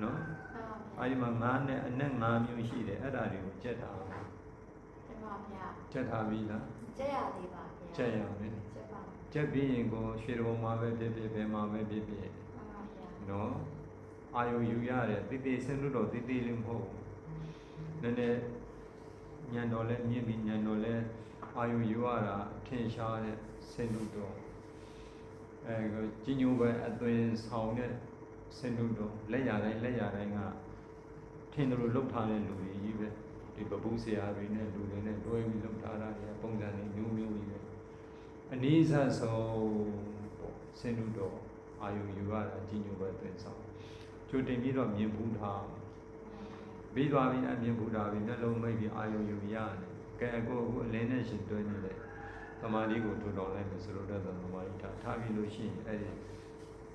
နော်အဲဒီမှာ9နဲ့အနက်9မျိုးရှိတယ်အဲ့ဒါတွေကိုကြက်ထားပါဗျာကြက်ထားပြီလားကြက်ရသေးပါဗျာကြက်ရပြီကြက်ပြီးရင်ကိုရွှေတော်မှာပဲဖြစ်ဖြစ်ဘယ်မှာပဲဖြစ်ဖြစ်နော်အာယုယူရတယ်တိတိစင်လို့တော့တိတိလေးမဟုတ်နည်းနည်းညံတော်လဲမြင့်ပြီးညံတော်လဲအာယုယူရတာထင်ရှားတဲ့စင်လို့တော့ကြီးညိုပဲအသွင်ဆောင်တဲ့စင်လို့တော့လက်ရတိုင်းကထင်တယ်လို့လှုပ်ထားတဲ့လူတွေကြီးပဲဒီပပူးဆရာတွေနဲ့လူတွေနဲ့တွဲပြီးလှုပ်ထားတာတွေပုံစံတွေမျိုးကြီးပဲအနည်းဆက်ဆုံးပေါ့စင်လို့တော့အာယုယူရတာကြီးညိုပဲအသွင်ဆောင်ကျိုတင်ပြီးတော့မြင်ဘူးထားပြီးသွားပြီအမြင်ဘူးထားပြီနှလုံးမိတ်ပြီးအာယုယူရတယ်ကဲအခုအလင်းနဲ့ရှင်တွဲနေတဲ့သမာဓိကိုထူထောင်လိုက်လို့ဆိုလို့တဲ့သမာဓိထားပြီးလို့ရှိရင်အဲ့ဒီ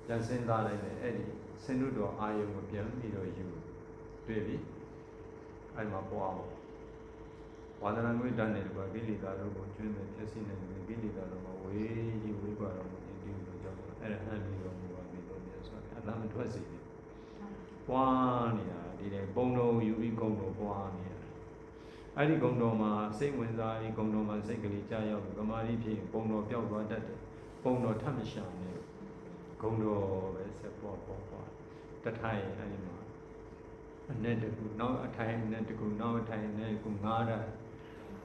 ပြန်စဉ်းစားလိုက်တယ်အဲ့ဒီစင်တို့တော်အာယုကိုပြန်ပြီးတော့ယူတွေ့ပြီအဲ့မှာပွားအောင်ဝါဒနာငွေတန်းတယ်ကွာကိလေသာတို့ကိုကျွမ်းမဲ့ဖြစ်စီနေတယ်ကိလေသာတို့ကဝေးကြီးဝေးกว่าတော့ဒီလိုကြောင့်အဲ့ဒါဟန်ပြီးတော့မူပါပြီးတော့ပြန်ဆိုအလားမထွက်စေဘူးပွားနေတာဒီတဲ့ပုံတော်ယူပြီးဂုံတော်ပွားနေတာအဲ့ဒီဂုံတော်မှာစိတ်ဝင်စားပြီးဂုံတော်မှာစိတ်ကလေးကြာရောက်ပြီးဗမာတိဖြစ်ပုံတော်ပျောက်သွားတတ်တယ်ပုံတော်ထပ်မရှာနဲ့ဂုံတော်ပဲဆက်ပွားတထိုင်အဲ့ဒီမှာအနဲ့တကူနောက်အထိုင်နဲ့တကူနောက်အထိုင်နဲ့ကူ9ဓာတ်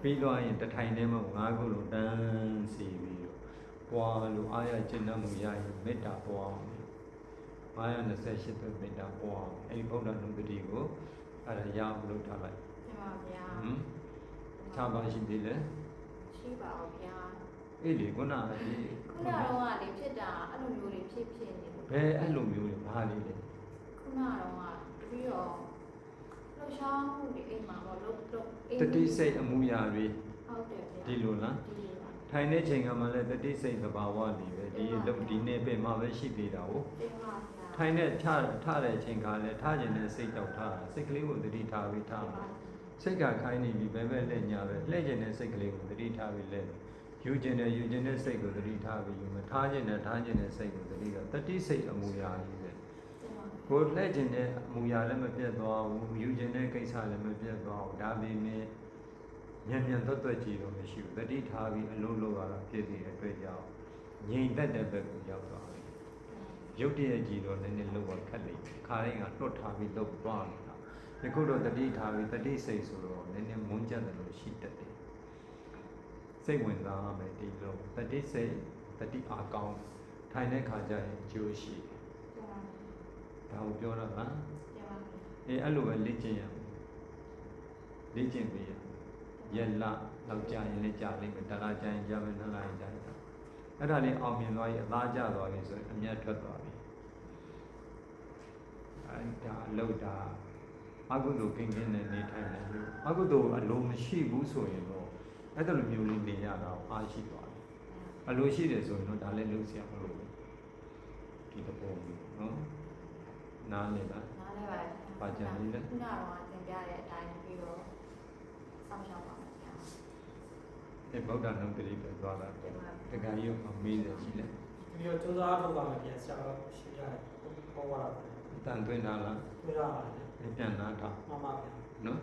ပြီးသွားရင်တထိုင်ထဲမှာ9ခုလုံးတန်းစီပြီးတော့ပွားလို့အားရကျင့်တတ်မှုရရင်မေတ္တာပွားအောင်528သွမေတ္တာပွားအောင်အဲ့ဒီဗုဒ္ဓနုပတိကိုအဲ့ဒါရအောင်လုပ်ထားလိုက်မှန်ပါဗျာခြားပါရှိသေးလဲရှိပါအောင်ဗျာအေးလေခုနကလေတော့လေဖြစ်တာအဲ့လိုမျိုးတွေဖြစ်နေလို့ဘယ်အဲ့လိုမျိုးတွေဘာလေးလဲခုနတော့ပြီးတော့လှူရှားမှုတွေအိမ်မှာပေါ့လို့တတိစိတ်အမှုရာတွေဟုတ်တယ်ဗျာဒီလိုလားထိုင်တဲ့ချိန်ကမှလည်းတတိစိတ်သဘာဝတွေပဲဒီလုံဒီနေ့ပဲမှပဲရှိသေးတာကိုထိုင်တဲ့ထတဲ့ချိန်ကလည်းထားခြင်းနဲ့စိတ်တောက်ထားစိတ်ကလေးကိုတတိထားပြီးထားစိတ်ကခိုင်းနေပြီဘယ်ဘက်လက်ညာပဲလှည့်ခြင်းနဲ့စိတ်ကလေးကိုတတိထားပြီးလဲယူခြင်းနဲ့စိတ်ကိုတတိထားပြီးယူမထားခြင်းနဲ့စိတ်ကိုတတိတော့တတိစိတ်အမှုရာကြီးပဲကိုလှည့်ခြင်းနဲ့အမှုရာလည်းမပြတ်သွားဘူးယူခြင်းနဲ့ကိစ္စလည်းမပြတ်သွားဘူးဒါပေမဲ့မြန်သွက်ကြည့်တော့မရှိဘူးတတိထားပြီးအလုံးလုံးရတာဖြစ်နေတဲ့အတွက်ကြောင့်ငြိမ်သက်တဲ့ဘက်ကိုရောက်သွားပြီရုပ်တရက်ကြည့်တော့နည်းနည်းလုံးဝခက်လိမ့်မယ်ခါတိုင်းကလွတ်ထားပြီးလုပ်သွားနေတာဒီခုတော့တတိထားပြီးတတိစိတ်ဆိုတော့နည်းနည်းမွန်းကျက်တယ်လို့ရှိတတ်တယ်စိတ်ဝင်စားမယ်ဒီလိုတတိစိတ်တတိအားကောင်းထိုင်တဲ့ခါကျရင်ကြိုးရှိဒါကိုပြောတာလားအဲ့လိုပဲလေ့ကျင့်ရလေ့ကျင့်ပြီးရက်လလောက်ကြာရင်လည်းကြာလိမ့်မယ်တလားကြာရင်ကြာမယ်2လရင်ကြာရင်အဲ့ဒါလေးအောင်မြင်သွားရင်အသားကျသွားပြီဆိုရင်အမြတ်ထွက်သွားပြီအဲ့ဒါလောက်တာအကုသိုလ်ကင်းကင်းနဲ့နေထိုင်တယ်လို့အကုသိုလ်အလိုမရှိဘူးဆိုရင်တော့ အဲ့ဒါလိုမျိုးလေးနေရတာအားရှိသွားတယ်အလိုရှိတယ်ဆိုရင်တော့ဒါလည်းလုပ်စရာမလိုဘူးဒီတပုံမျိုးနော်နားလေလား နားလဲပါတယ် ပါကြံလေးလဲ ခုနကတော့သင်ပြတဲ့အတိုင်းပြီးတော့စောင့်ရှောက်ပါမယ်ဗျာ ဒီဗုဒ္ဓနုတ်တိပဲသွားတာတခါကြီးကမေးတယ်ရှိတယ် ဒီတော့စူးစမ်းထုတ်ပါမယ်ပြန်ဆရာတော့ရှင်းရတယ်ဟောပါလား တန်သွင်းတာလား ပြရပါတယ် ပြန်နားထောင် မှန်ပါဗျာ နော်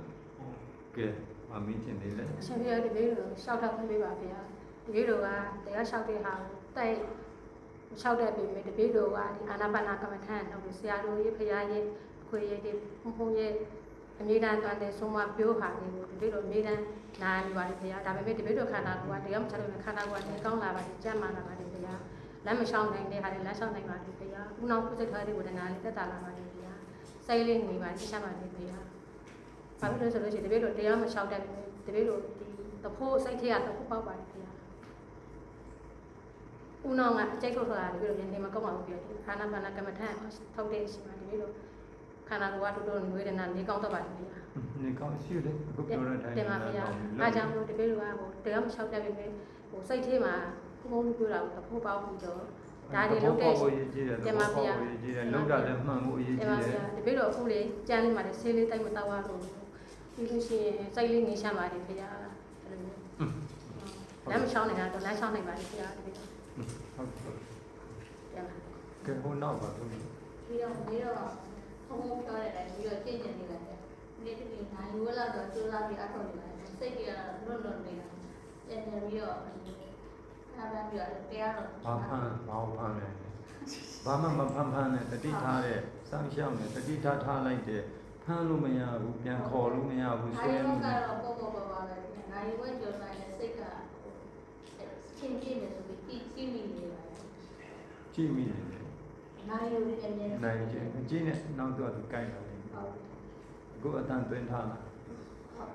ကဲမမင်းချင်သေးလဲ အရှင်ပြတပည့်တို့ရှောက်တော့ခွင့်ပေးပါဗျာတပည့်တို့ကတရားလျှောက်တဲ့ဟာကိုတိုက်လျှောက်တဲ့ပြင်မဲ့တပည့်တို့ကဒီအာနာပါနာကမ္မထာနှုတ်လို့ဆရာတို့ရဲ့ဖရာရဲ့အခွေရဲ့ဒီဘုံရဲ့အမြဲတမ်းတွန်းတဲ့ဆုံးမပြောဟာတွေကိုတပည့်တို့အမြဲတမ်းနားနေပါတယ်ဗျာဒါပေမဲ့တပည့်တို့ခန္ဓာကိုယ်ကတရားမချလို့ခန္ဓာကိုယ်ကနေကောင်းလာပါတယ်ကြမ်းမာလာပါတယ်ဗျာလမ်းမလျှောက်နိုင်တဲ့ဟာတွေလမ်းလျှောက်နိုင်ပါတယ်ဗျာခုနောက်ခုစိတ်ထားတဲ့ဝေဒနာလေးတက်တာလာပါတယ်ဗျာစိတ်လေးနေပါတယ်ရှားပါတယ်ဗျာဘာဖြစ်လို့ဆိုလို့ရှိရင်တပည့်တို့တရားမလျှောက်တတ်ဘူးတပည့်တို့ဒီတဖို့စိတ်ထဲကတဖို့ပေါက်ပါတယ်ဗျာဦးနောင်ကအကြိတ်ထုတ်ထားတာတပည့်တို့နေမကောက်ပါဘူးဗျာခန္ဓာပါဏကမ္မထန်ထုတ်တဲ့အချိန်မှာတပည့်တို့ခန္ဓာကိုယ်ကတူတူဝေဒနာနေကောင်းတော့ပါတယ်ဗျာ နေကောင်းရှိတယ်အခုပြောတဲ့အတိုင်း တင်ပါဗျာအားကြောင့်လို့တပည့်တို့ကဟိုတရားမလျှောက်တတ်ပေမဲ့ဟိုစိတ်ထဲမှာဘုံဘုံပြောတာကိုတဖို့ပေါက်ပြီးတော့ဒါတွေလုပ်တဲ့တင်ပါဗျာ လောက်တာလည်းမှန်ဖို့အရေး တင် ကြီး ပါ တယ် ဗျာတပည့်တို့အခုလေကြမ်းလေးမှာလေဆေးလေးတိုက်မတော့ရလို့ပြီးလို့ရှိရင်စိတ်လေးနေရှာပါတယ်ဗျာအဲ့လိုမျိုးလမ်းမလျှောက်နိုင်တာတော့လမ်းလျှောက်နိုင်ပါတယ်ဗျာတပည့်တို့ ဟုတ်ကဲ့ တင်ပါ ကဲဟိုနောက်ပါတော့ ပြီးတော့ဘုံဘုံပြောတဲ့အတိုင်းပြီးတော့ကျင့်ကြံနေလိုက်တယ်ဒီတည်းနိုင်ဝလာတော့စူးစမ်းပြီးအထောက်နေလိုက်စိတ်ကြီးကတော့လွတ်နေတာကျန်တယ်ပြီးတော့အားပြန်ပြီးတော့တရားတော့ ဘာဖမ်းလဲဘာမှမဖမ်းနဲ့တတိထားတဲ့စောင့်ရှောက်နဲ့တတိထားလိုက်တဲ့ဖမ်းလို့မရဘူးပြန်ခေါ်လို့မရဘူးဆွဲ နိုင် လို့ ကတော့ပေါ့ပဲနိုင်ဝဲကြော်နိုင်တဲ့စိတ်ကချင်းချင်းနေဆိုပြီးကြည့်မိနေပါ ကြည့်မိတယ် နိုင်လို့အမြဲ နိုင်ချင်းကြည့်နဲ့နောက်တော့သူကြိုက်တာလေ ဟုတ် အခုအတန်သွင်းထားလား ဟုတ်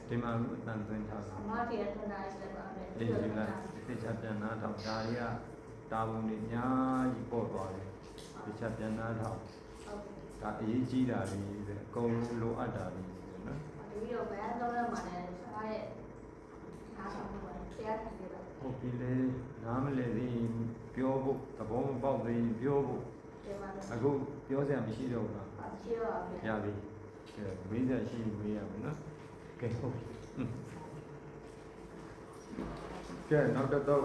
ဒီမှာအတန်သွင်းထားလား မာတီရထွန်းတိုင်းလည်းပါမယ် ဒီဒီလားဒီချက်ပြန်နာထောင်ဒါတွေကတာဝန်တွေအများကြီးပေါ်သွားတယ်ဒီချက်ပြန်နာထောင် ဟုတ် ဒါအရေးကြီးတာတွေပဲအကုန်လုံးလိုအပ်တာတွေနော် ဒီပြီးတော့ဘယ်တော့မှမနဲ့စားရဲ့အားဆောင်မှုပါတရားထိုင်တယ် ဟုတ်ပြီလေနားမလဲသေးပြောဖို့သဘောမပေါက်သေးပြောဖို့ ဒီမှာ အခုပြောစရာမရှိတော့ဘူးလား ရှိတော့ပါ ရပြီကဲမေးစရာရှိမေးရမယ်နော်ကဲဟုတ်ကဲနောက်တော့